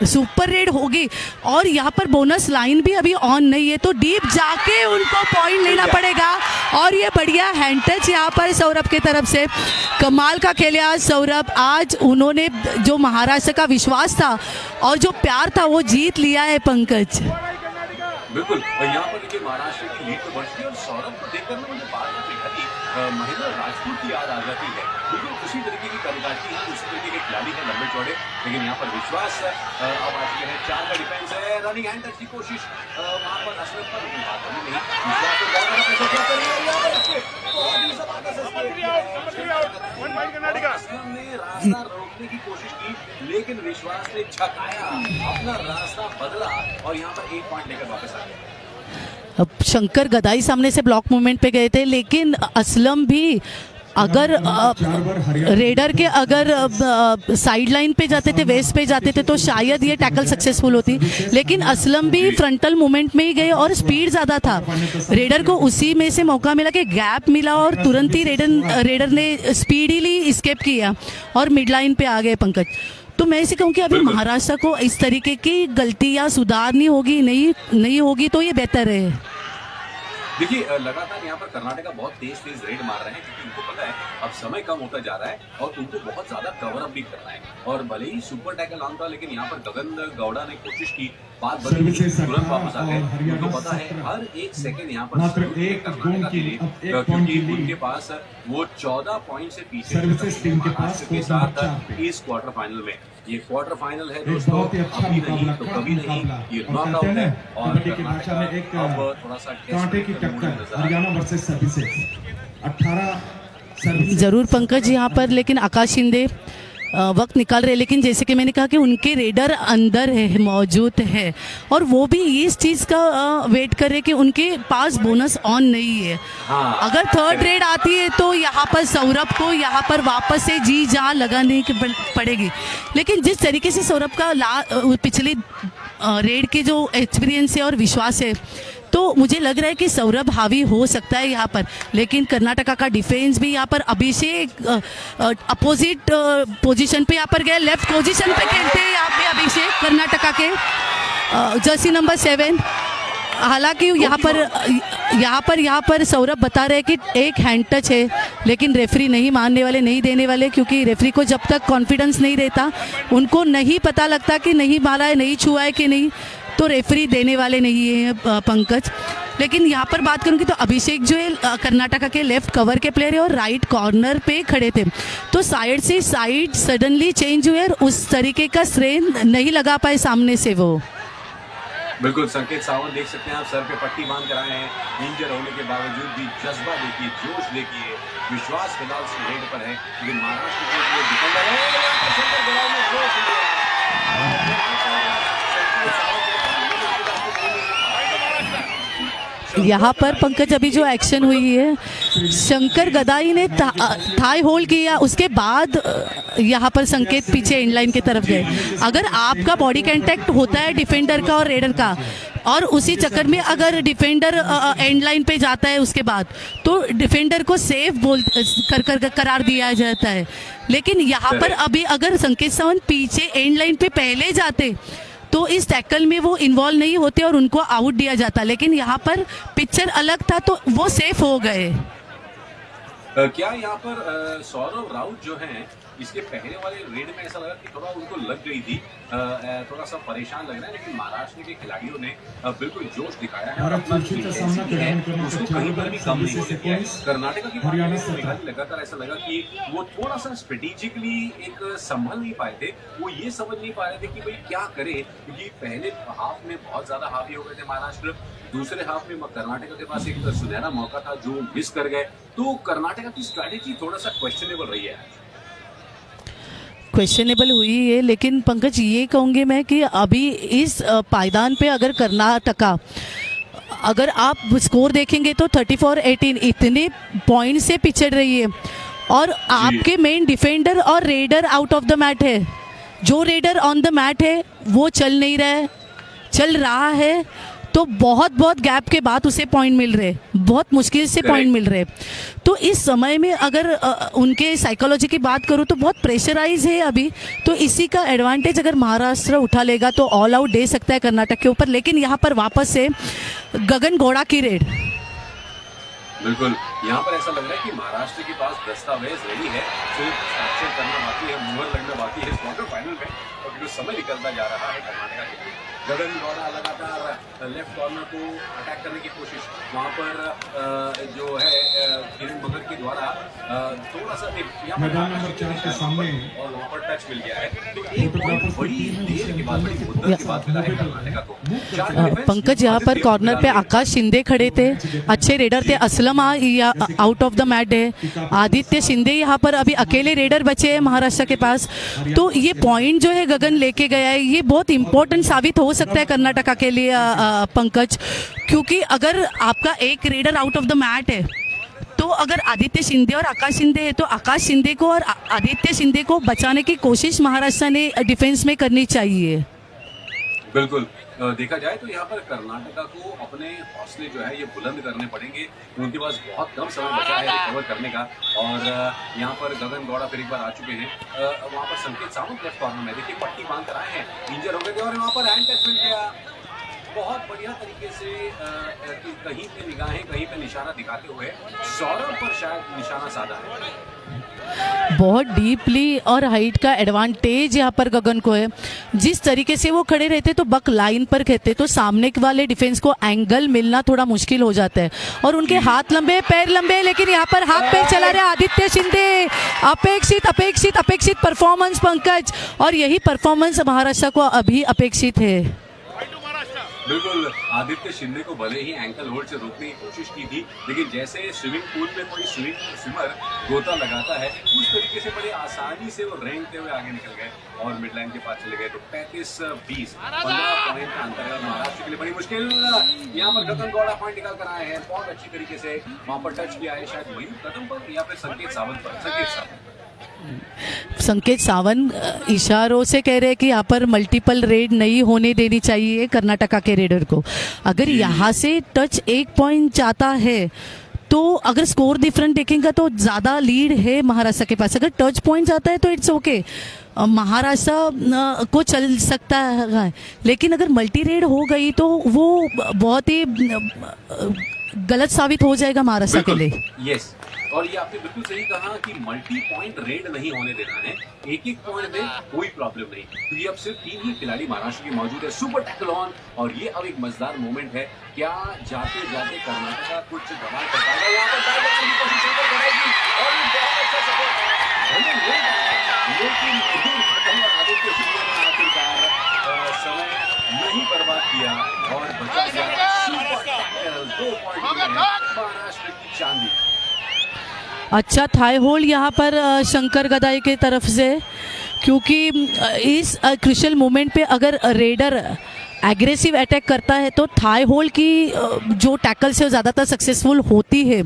सुपर रेड होगी, और यहाँ पर बोनस लाइन भी अभी ऑन नहीं है, तो डीप जाके उनको पॉइंट लेना पड़ेगा। और ये बढ़िया हैंड टच यहाँ पर सौरभ की तरफ से, कमाल का खेले आज सौरभ। आज उन्होंने जो महाराष्ट्र का विश्वास था और जो प्यार था वो जीत लिया है पंकज। बिल्कुल, और यहाँ पर देखिए महाराष्ट्र की लीड तो बढ़ती है, और सौरभ को देखकर मुझे बात करती महेंद्र राजपूत की याद आ जाती है। बिल्कुल उसी तरीके की कदकाठी है, उसी तरीके के खिलाड़ी हैं, लंबे चौड़े, लेकिन यहाँ पर विश्वास अब आ चुके हैं। 4 का डिफेंस है, रनिंग हैंड टच की कोशिश वहाँ पर असरत पर, लेकिन बात नहीं, विश्वास को बहुत बड़ा प्रेशर कर रही है। असलम ने रास्ता रोकने की कोशिश की, लेकिन विश्वास ने छकाया, अपना रास्ता बदला, और यहाँ पर 1 पॉइंट लेकर वापस आ गया। अब शंकर गदाई सामने से ब्लॉक मूवमेंट पे गए थे, लेकिन असलम भी अगर रेडर के अगर साइड लाइन पे जाते थे, वेस्ट पे जाते थे, तो शायद ये टैकल सक्सेसफुल होती, लेकिन असलम भी फ्रंटल मूवमेंट में ही गए और स्पीड ज़्यादा था। रेडर को उसी में से मौका मिला कि गैप मिला और तुरंत ही रेडर ने स्पीडीली स्केप किया और मिड लाइन पे आ गए पंकज। तो मैं इसे कहूँ कि अभी महाराष्ट्र को इस तरीके की गलतियाँ सुधारनी होगी, नहीं होगी तो ये बेहतर है। देखिए लगातार यहाँ पर कर्नाटका बहुत तेज रेड मार रहे हैं, क्योंकि उनको पता है अब समय कम होता जा रहा है और उनको बहुत ज्यादा कवर अप भी करना है। और भले ही सुपर टैकल ऑन था, लेकिन यहाँ पर गगन गौड़ा ने कोशिश की, बात बदली, तुरंत वापस आ गए। उनको पता है हर एक सेकंड यहाँ पर कर्नाटका के लिए, क्योंकि उनके पास वो 14 पॉइंट से पीछे महाराष्ट्र के साथ इस क्वार्टर फाइनल में। ये क्वार्टर फाइनल है दोस्तों, बहुत ही अच्छा मुकाबला, तो कभी नहीं, ये नॉकआउट है। और कबड्डी की भाषा में एक थोड़ा सा कांटे की टक्कर, हरियाणा वर्सेस सर्विसेज 18 सर्विसेज जरूर पंकज यहाँ पर, लेकिन आकाश शिंदे वक्त निकाल रहे, लेकिन जैसे कि मैंने कहा कि उनके रेडर अंदर है, मौजूद है, और वो भी इस चीज़ का वेट कर रहे कि उनके पास बोनस ऑन नहीं है। अगर थर्ड रेड आती है तो यहाँ पर सौरभ को यहाँ पर वापस से जी जान लगाने की पड़ेगी, लेकिन जिस तरीके से सौरभ का पिछले रेड के जो एक्सपीरियंस है और विश्वास है, तो मुझे लग रहा है कि सौरभ हावी हो सकता है यहाँ पर। लेकिन कर्नाटका का डिफेंस भी यहाँ पर, अभिषेक अपोजिट पोजीशन पे यहाँ पर गए, लेफ्ट पोजीशन पे खेलते हैं यहाँ पे अभिषेक, कर्नाटका के जर्सी नंबर 7। हालांकि यहाँ पर सौरभ बता रहे हैं कि एक हैंड टच है, लेकिन रेफरी नहीं मानने वाले, नहीं देने वाले, क्योंकि रेफरी को जब तक कॉन्फिडेंस नहीं रहता, उनको नहीं पता लगता कि नहीं मारा है, नहीं छुआ है कि नहीं, तो रेफरी देने वाले नहीं है पंकज। लेकिन यहाँ पर बात करूँगी तो अभिषेक जो है कर्नाटका के लेफ्ट कवर के प्लेयर है और राइट कॉर्नर पे खड़े थे, तो साइड से साइड सडनली चेंज हुए और उस तरीके का स्ट्रेन नहीं लगा पाए सामने से वो। बिल्कुल, संकेत सावंत देख सकते हैं आप, सर पे पट्टी बांध कर आए हैं, इंजर होने के बावजूद भी जज्बा देखिए, जोश देखिए, विश्वास फिलहाल रेड पर है। लेकिन महाराष्ट्र के जो डिफेंडर है यहाँ पर पंकज अभी जो एक्शन हुई है, शंकर गदाई ने थाई होल्ड किया, उसके बाद यहाँ पर संकेत पीछे एंड लाइन की तरफ गए। अगर आपका बॉडी कांटेक्ट होता है डिफेंडर का और रेडर का, और उसी चक्कर में अगर डिफेंडर एंड लाइन पे जाता है उसके बाद, तो डिफेंडर को सेफ करार दिया जाता है। लेकिन यहाँ पर अभी अगर संकेत सावंत पीछे एंड लाइन पे पहले जाते तो इस टैकल में वो इन्वॉल्व नहीं होते और उनको आउट दिया जाता, लेकिन यहाँ पर पिक्चर अलग था तो वो सेफ हो गए। क्या यहाँ पर सौरभ राउत जो हैं, इसके पहले वाले रेड में ऐसा लगा कि थोड़ा उनको लग गई थी, थोड़ा सा परेशान लग रहा है, लेकिन महाराष्ट्र के खिलाड़ियों ने बिल्कुल जोश दिखाया है और अपना उसको कहीं पर भी कम नहीं होने दिया है। कर्नाटका की लगातार ऐसा लगा कि वो थोड़ा सा स्ट्रेटेजिकली एक संभल नहीं पाए थे, वो ये समझ नहीं पा रहे थे कि भाई क्या करे, क्योंकि पहले हाफ में बहुत ज्यादा हावी हो गए थे महाराष्ट्र, दूसरे हाफ में कर्नाटका के पास एक सुनहरा मौका था जो मिस कर गए। तो कर्नाटका की स्ट्रैटेजी थोड़ा सा क्वेश्चनेबल रही है, क्वेश्चनेबल हुई है। लेकिन पंकज ये कहूँगी मैं कि अभी इस पायदान पे अगर कर्नाटका, अगर आप स्कोर देखेंगे तो 34-18 इतने पॉइंट से पिछड़ रही है, और आपके मेन डिफेंडर और raider out of the mat है। जो रेडर ऑन द मैट है वो चल रहा है, तो बहुत गैप के बाद उसे पॉइंट मिल रहे, बहुत मुश्किल से पॉइंट मिल रहे। तो इस समय में अगर उनके साइकोलॉजी की बात करूँ तो बहुत प्रेशराइज है अभी, तो इसी का एडवांटेज अगर महाराष्ट्र उठा लेगा तो ऑल आउट दे सकता है कर्नाटक के ऊपर। लेकिन यहाँ पर वापस से गगन गौड़ा की रेड, बिल्कुल यहाँ पर ऐसा लग रहा है कि महाराष्ट्र के पास दस्तावेज रेडी है, सिर्फ हस्ताक्षर करना बाकी है, मुहर लगना बाकी है इस क्वार्टर फाइनल में, और जो समय निकलता जा रहा है कर्नाटका के लिए। गगन गौड़ा लगातार लेफ्ट कॉर्नर को अटैक करने की कोशिश, वहाँ पर जो है किरण मगर के द्वारा थोड़ा सा मैदान नंबर 4 के सामने और वहाँ पर टच मिल गया है। तो एक पॉइंट बड़ी देर के बाद, बड़ी मुद्दत के बाद मिला है कर्नाटका को। पंकज यहाँ पर कॉर्नर पे आकाश शिंदे खड़े थे, अच्छे रेडर थे, Aslam out of the mat है, आदित्य शिंदे यहाँ पर अभी अकेले रेडर बचे हैं महाराष्ट्र के पास। तो ये पॉइंट जो है गगन लेके गया है, ये बहुत इंपॉर्टेंट साबित हो सकता है कर्नाटका के लिए पंकज, क्योंकि अगर आपका एक raider out of the mat है तो अगर आदित्य शिंदे और आकाश शिंदे है तो आकाश शिंदे को और आदित्य शिंदे को बचाने की कोशिश महाराष्ट्र ने डिफेंस में करनी चाहिए। बिल्कुल देखा जाए तो यहाँ पर कर्नाटका को अपने हौसले जो है ये बुलंद करने पड़ेंगे। उनके पास बहुत कम समय बचा है रिकवर करने का और यहाँ पर गगन गौड़ा फिर एक बार आ चुके हैं। वहाँ पर संकेत सावंत लेफ्ट कॉर्नर में देखिए पट्टी बांध कर आए हैं, इंजर हो गए थे और वहाँ पर हैंड टच मिल गया। बहुत बढ़िया तरीके से कहीं पे निगाहें कहीं पे निशाना दिखाते हुए सौरभ पर शायद निशाना साधा है। बहुत डीपली और हाइट का एडवांटेज यहाँ पर गगन को है। जिस तरीके से वो खड़े रहते तो बक लाइन पर कहते तो सामने वाले डिफेंस को एंगल मिलना थोड़ा मुश्किल हो जाता है और उनके हाथ लंबे पैर लंबे, लेकिन यहाँ पर हाथ पैर चला रहे आदित्य शिंदे। अपेक्षित अपेक्षित अपेक्षित परफॉर्मेंस पंकज, और यही परफॉर्मेंस महाराष्ट्र को अभी अपेक्षित है। बिल्कुल आदित्य शिंदे को भले ही एंकल होल्ड से रोकने की कोशिश की थी, लेकिन जैसे स्विमिंग पूल में कोई स्विमर गोता लगाता है उस तरीके से बड़ी आसानी से वो रेंगते हुए आगे निकल गए और मिड लाइन के पास चले गए। तो 35-20 15 पॉइंट का अंतर है महाराष्ट्र के लिए बड़ी मुश्किल। यहाँ पर गगन गौड़ा पॉइंट निकाल कर आए हैं बहुत अच्छी तरीके से। वहां पर टच किया है शायद मयूर कदम पर या फिर संकेत सावंत पर। संकेत सावंत इशारों से कह रहे हैं कि यहाँ पर मल्टीपल रेड नहीं होने देनी चाहिए कर्नाटका के रेडर को। अगर यहाँ से टच 1 पॉइंट जाता है तो अगर स्कोर डिफरेंट देखेंगे तो ज़्यादा लीड है महाराष्ट्र के पास। अगर टच पॉइंट जाता है तो इट्स ओके, महाराष्ट्र को चल सकता है, लेकिन अगर मल्टी रेड हो गई तो वो बहुत ही गलत साबित हो जाएगा महाराष्ट्र के लिए। यस, और ये आपने बिल्कुल सही कहा कि मल्टी पॉइंट रेड नहीं होने देना है। एक एक पॉइंट में कोई प्रॉब्लम नहीं, क्योंकि अब सिर्फ 3 ही खिलाड़ी महाराष्ट्र के मौजूद है। सुपर टैकल ऑन, और ये अब एक मजेदार मोमेंट है। क्या जाते जाते कर्नाटका कुछ धमाल कर पाएगा? यहाँ पर टाइगर की कोशिश करेगी और ये बहुत अच्छा सपोर्ट है, लेकिन आदित्य शिंदे ने आखिरकार समय नहीं बर्बाद किया और बचा गया सुपर टैकल। 2 पॉइंट महाराष्ट्र की चांदी। अच्छा थाई होल्ड यहाँ पर शंकर गदाई के तरफ से, क्योंकि इस क्रिशियल मोमेंट पे अगर रेडर एग्रेसिव अटैक करता है तो थाई होल्ड की जो टैकल से वो ज़्यादातर सक्सेसफुल होती है।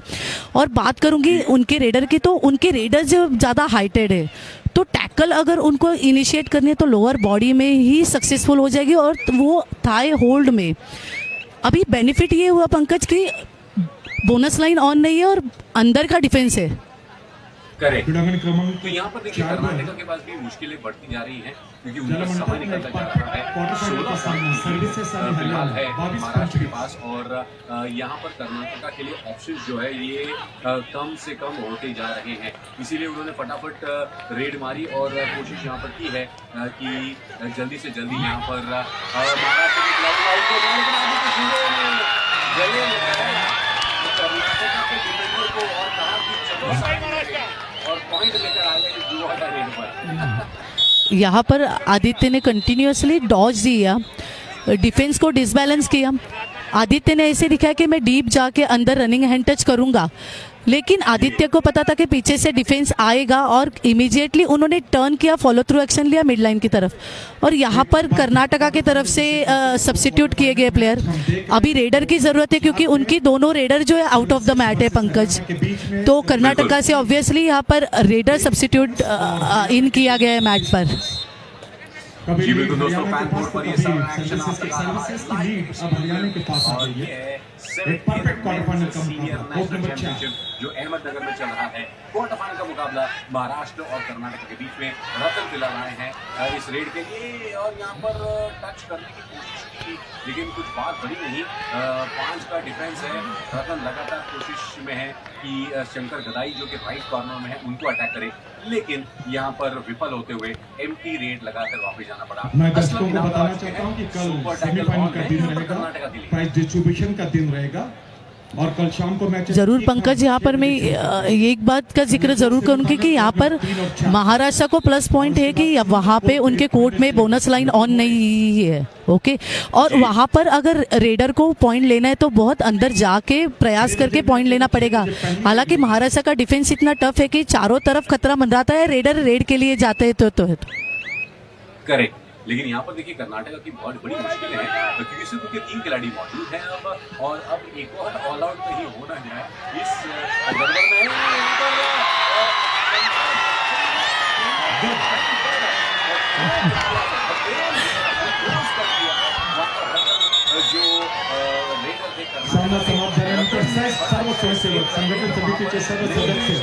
और बात करूँगी उनके रेडर की, तो उनके रेडर जो ज़्यादा हाइटेड है तो टैकल अगर उनको इनिशिएट करनी है तो लोअर बॉडी में ही सक्सेसफुल हो जाएगी, और वो थाई होल्ड में अभी बेनिफिट ये हुआ पंकज की बोनस लाइन ऑन नहीं है और अंदर का डिफेंस है। करेक्ट। तो यहाँ पर देखिए कर्नाटका के पास भी मुश्किलें बढ़ती जा रही हैं, क्योंकि उनका समय निकलता जा रहा है। 16 फिलहाल है महाराष्ट्र के पास, और यहाँ पर कर्नाटका के लिए ऑप्शंस जो है ये कम से कम होते जा रहे हैं। इसीलिए उन्होंने फटाफट रेड मारी और कोशिश यहाँ पर की है कि जल्दी से जल्दी यहाँ पर महाराष्ट्र के खिलाड़ी को कर्नाटका के डिफेंडर को और कहा कि और पॉइंट लेकर आ गए इस जुआ का रेड पर। यहाँ पर आदित्य ने कंटिन्यूअसली डॉज दिया, डिफेंस को डिसबैलेंस किया। आदित्य ने ऐसे दिखाया कि मैं डीप जाके अंदर रनिंग हैंड टच करूंगा, लेकिन आदित्य को पता था कि पीछे से डिफेंस आएगा और इमीडिएटली उन्होंने टर्न किया, फॉलो थ्रू एक्शन लिया मिड लाइन की तरफ। और यहाँ पर कर्नाटका की तरफ से सब्स्टिट्यूट किए गए प्लेयर, अभी रेडर की ज़रूरत है क्योंकि उनकी दोनों रेडर जो है आउट ऑफ द मैट है पंकज। तो कर्नाटका से ऑब्वियसली यहाँ पर रेडर सब्स्टिट्यूट इन किया गया है मैट पर। जी बिल्कुल दोस्तों, फैन बोर्ड पर ये सब एक्शन अब हरियाणा के पास आ गई है। सीनियर नेशनल चैंपियनशिप जो अहमदनगर में चल रहा है, क्वार्टर फाइनल का मुकाबला महाराष्ट्र और कर्नाटक के बीच में। रतन फिलहाल आए हैं इस रेड के लिए और यहाँ पर टच करने की कोशिश की, लेकिन कुछ बात बड़ी नहीं। 5 का डिफेंस है। रतन लगातार कोशिश में है कि शंकर गदाई जो कि राइट कॉर्नर में है उनको अटैक करे, लेकिन यहाँ पर विफल होते हुए एम्प्टी रेड लगाकर वापस जाना पड़ा। मैं दर्शकों को बताना चाहता हूँ कि कल सेमीफाइनल का दिन रहेगा, प्राइज डिस्ट्रीब्यूशन का दिन रहेगा और कल शाम को मैच जरूर पंकज। यहाँ पर मैं एक बात का जिक्र जरूर करूँगी कि यहाँ पर महाराष्ट्र को प्लस पॉइंट है कि वहाँ पे उनके कोर्ट में बोनस लाइन ऑन नहीं है, ओके। और वहाँ पर अगर रेडर को पॉइंट लेना है तो बहुत अंदर जाके प्रयास करके पॉइंट लेना पड़ेगा। हालांकि महाराष्ट्र का डिफेंस इतना टफ है कि चारों तरफ खतरा मंडराता है, रेडर रेड के लिए जाते हैं तो करेक्ट। लेकिन यहाँ पर देखिए कर्नाटका की बहुत बड़ी मुश्किलें हैं क्योंकि सिर्फ उनके 3 खिलाड़ी मौजूद हैं अब, और अब एक और ऑल आउट कहीं हो ना जाए इस गड़बड़ में सामना समाप्त झाल्यानंतर सर्व स्वयंसेवक संघटन समितीचे सर्व सदस्य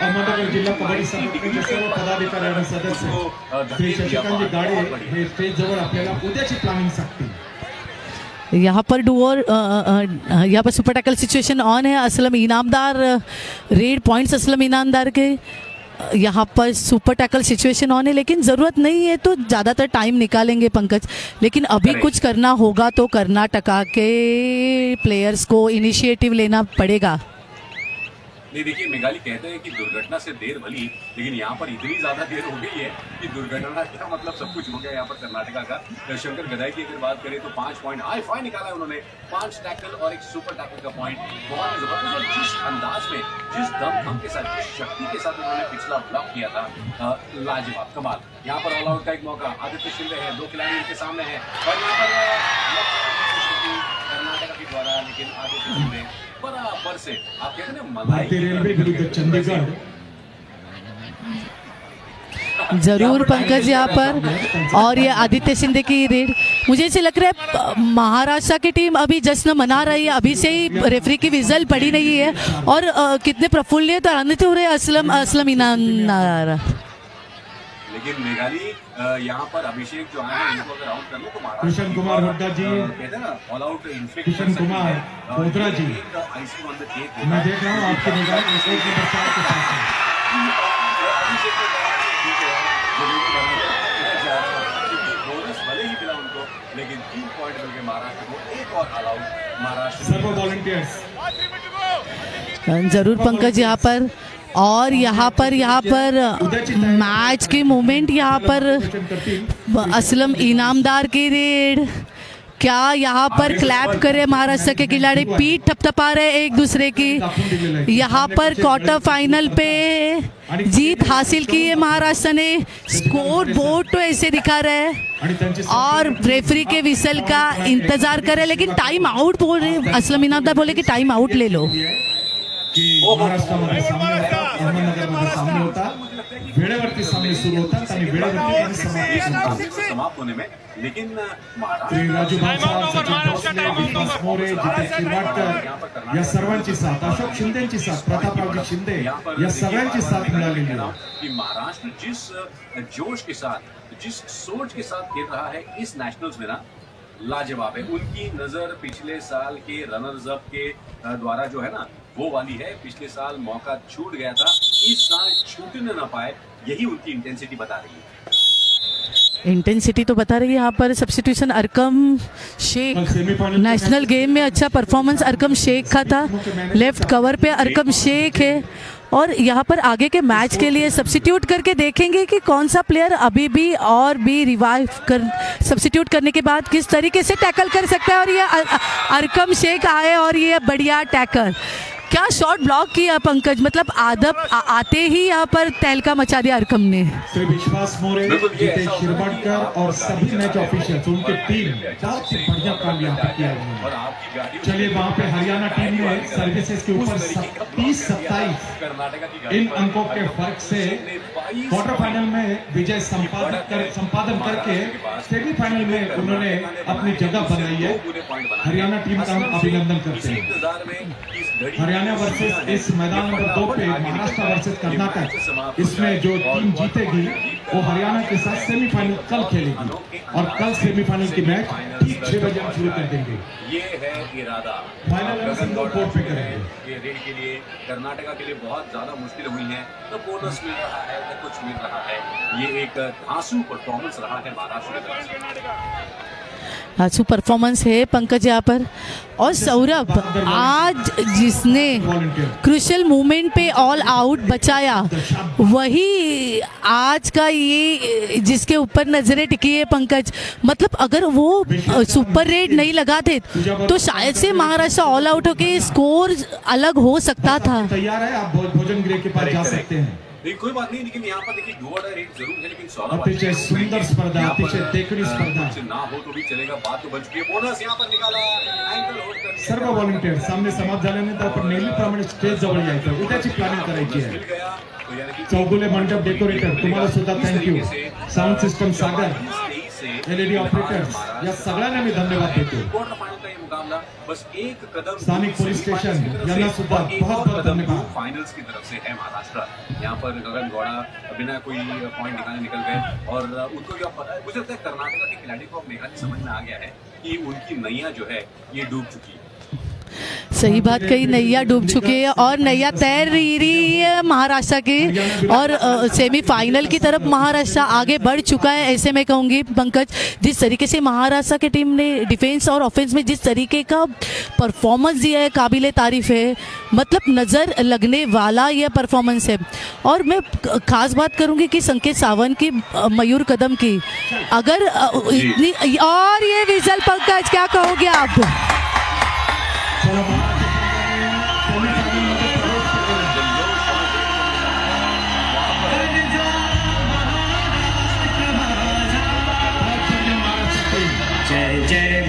अहमदनगर जिल्हा कबड्डी संघटनेचे सर्व पदाधिकारी आणि सदस्य श्री शशिकांतजी गाडे हे स्टेज जवळ आपल्याला उद्याची प्लॅनिंग सांगतील। यहाँ पर डुअर यहाँ पर सुपर टैकल सिचुएशन ऑन है। असलम इनामदार रेड पॉइंट्स असलम इनामदार के यहाँ पर सुपर टैकल सिचुएशन ऑन है, लेकिन ज़रूरत नहीं है तो ज़्यादातर टाइम निकालेंगे पंकज, लेकिन अभी कुछ करना होगा तो कर्नाटका के प्लेयर्स को इनिशिएटिव लेना पड़ेगा। नहीं देखिए मेघाली कहते हैं कि दुर्घटना से देर भली, लेकिन यहाँ पर इतनी ज्यादा देर हो गई है कि दुर्घटना क्या मतलब सब कुछ हो गया यहाँ पर कर्नाटका का। शंकर गदाई की अगर बात करें तो 5 पॉइंट हाई फाई निकाला है उन्होंने, 5 टैकल और एक सुपर टैकल का पॉइंट। बहुत जबरदस्त, और जिस अंदाज में, जिस दम के साथ, जिस शक्ति के साथ उन्होंने पिछला ब्लॉक किया था, लाजवाब कमाल। यहाँ पर ऑल आउट का एक मौका, आदित्य शिंदे है, 2 खिलाड़ी उनके सामने है और यहाँ पर कर्नाटका के द्वारा, लेकिन आदित्य शिंदे बराबर से आप कहते हैं ना भारतीय रेलवे विरुद्ध चंडीगढ़। जरूर पंकज यहाँ पर, और ये आदित्य शिंदे की रेड, मुझे ऐसे लग रहा है महाराष्ट्र की टीम अभी जश्न मना रही है, अभी से ही रेफरी की विजल पड़ी नहीं है और कितने प्रफुल्लित और आनंदित हो रहे हैं असलम इनामदार। लेकिन मेघाली यहाँ पर अभिषेक जो आए हैं इनको अगर आउट कर लो तो कृष्ण कुमार हुड्डा जी, कहते हैं ना ऑल आउट कृष्ण कुमार होद्रा जी, मैं देख रहा हूँ आपकी निगाह एक नंबर 4 के पास है। अभिषेक ने कहा ठीक है बोनस भले ही मिला उनको, लेकिन 3 पॉइंट मिल गए महाराष्ट्र को, एक और ऑल आउट महाराष्ट्र। सर्व वॉलंटियर्स जरूर पंकज यहाँ पर, और यहाँ पर मैच के मोमेंट यहाँ पर असलम इनामदार की रेड, क्या यहाँ पर क्लैप करे महाराष्ट्र के खिलाड़ी, पीठ थपथपा रहे एक दूसरे की। यहाँ पर क्वार्टर फाइनल पे जीत हासिल की है महाराष्ट्र ने, स्कोर बोर्ड तो ऐसे दिखा रहे हैं और रेफरी के विसल का इंतजार करे, लेकिन टाइम आउट बोल रहे, असलम इनामदार बोले कि टाइम आउट ले लो। की महाराष्ट्रामध्ये सामने होता, अहमदनगरमध्ये सामने होता, वेळेवरती सामने सुरू होतात आणि वेळेवरती समाप्त होने में, लेकिन श्री राजू भावसार, सचिन भोसले, विश्वास मोरे, जितेश शिरवाडकर या सर्वांची साथ, अशोक शिंदेची साथ, प्रतापरावजी शिंदे या सगळ्यांची साथ मिळालेली आहे कि महाराष्ट्र जिस जोश के साथ, जिस सोच के साथ खेल रहा है इस नेशनल्स में ना, लाजवाब है। उनकी नजर पिछले साल के रनर्स अप के द्वारा जो है ना वो वाली है, पिछले साल मौका छूट गया था, इस साल छूटने ना पाए, यही उनकी इंटेंसिटी बता रही है। इंटेंसिटी तो बता रही है यहाँ पर substitution Arkam Shaikh, national game में अच्छा परफॉर्मेंस अरकम शेख का था, लेफ्ट कवर पे अरकम शेख है, और यहाँ पर आगे के मैच के लिए सब्स्टिट्यूट करके देखेंगे कि कौन सा प्लेयर अभी भी और भी रिवाइव कर, सब्स्टिट्यूट करने के बाद किस तरीके से टैकल कर सकता है। और ये अरकम शेख आए और ये बढ़िया टैकल, क्या शॉट ब्लॉक किया पंकज, मतलब आते ही यहाँ पर तहलका मचा दिया अरकम ने। श्री विश्वास मोरे, जितेश शिरवाडकर और सभी मैच ऑफिशियल्स, उनके टीम बहुत ही बढ़िया काम यहाँ पे किया उन्होंने। चलिए वहाँ पे हरियाणा टीम ने सर्विसेज के ऊपर 30-27 इन अंकों के फर्क से क्वार्टर फाइनल में विजय संपादन करके सेमीफाइनल में उन्होंने अपनी जगह बनाई है। हरियाणा टीम का हम अभिनंदन करते हैं। हरियाणा वर्सेस इस मैदान नंबर 2 पे महाराष्ट्र वर्सेस कर्नाटक, इसमें जो टीम जीतेगी वो हरियाणा के साथ सेमीफाइनल कल खेलेगी और कल सेमीफाइनल की मैच ठीक 6 बजे हम शुरू कर देंगे। ये है इरादा, फाइनल सिंगल कोर्ट पे करेंगे। ये रेड के लिए कर्नाटका के लिए बहुत ज्यादा मुश्किल हुई है, तो बोनस मिल रहा है तो कुछ मिल रहा है। ये एक धांसू परफॉर्मेंस रहा है महाराष्ट्र की तरफ से, धांसू परफॉर्मेंस है पंकज यहाँ पर। और सौरभ, आज जिसने क्रूशियल मोमेंट पे ऑल आउट बचाया, वही आज का ये जिसके ऊपर नजरें टिकी है पंकज, मतलब अगर वो सुपर रेड नहीं लगाते तो शायद से महाराष्ट्र ऑल आउट होके स्कोर अलग हो सकता था। तैयार है, आप भोजन गृह के पास जा सकते हैं। नहीं कोई बात नहीं, लेकिन यहाँ पर देखिए डू और डाई रेट जरूर है, लेकिन सौरभ अतिशय सुंदर स्पर्धा, यहाँ पर, अतिशय देखणी स्पर्धा। कुछ ना हो तो भी चलेगा, बात तो बन चुकी है। बोनस यहाँ पर निकाला, अँगल होल्ड करने सर्व व्हॉलंटियर सामने समाप्त झाल्यानंतर आपण नेहमीप्रमाणे स्टेज जवळ यायचं, उद्याची प्लॅनिंग करायची मिल आहे। गया तो यानी कि चौगुले मंडप डेकोरेटर तुम्हाला सुद्धा थँक्यू, साऊंड सिस्टम सागर, एलईडी ऑपरेटर्स या सगळ्यांना मी धन्यवाद देतो। क्वार्टर फाइनल का ये मुकाबला बस एक कदम स्थानिक पुलिस स्टेशन यांना सुद्धा बहुत बहुत धन्यवाद। फाइनल्स की तरफ से है महाराष्ट्र। यहाँ पर गगन गौड़ा बिना कोई पॉइंट निकाले निकल गए और उनको जो पता है, मुझे लगता है कर्नाटक के खिलाड़ी को अब मेघालय समझ में आ गया है कि उनकी नैया जो है ये डूब चुकी है। सही बात कही, नैया डूब चुकी है और नैया तैर रही है महाराष्ट्र की, और सेमीफाइनल की तरफ महाराष्ट्र आगे बढ़ चुका है। ऐसे मैं कहूँगी पंकज, जिस तरीके से महाराष्ट्र की टीम ने डिफेंस और ऑफेंस में जिस तरीके का परफॉर्मेंस दिया है, काबिले तारीफ है, मतलब नज़र लगने वाला यह परफॉर्मेंस है। और मैं खास बात करूँगी कि संकेत सावंत की, मयूर कदम की, अगर इतनी, और ये विजल पंकज क्या कहोगे आप? जय जय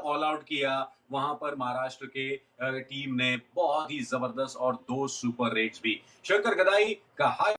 ऑल आउट किया वहां पर महाराष्ट्र के टीम ने, बहुत ही जबरदस्त, और 2 सुपर रेट्स भी। शंकर गदाई का हाई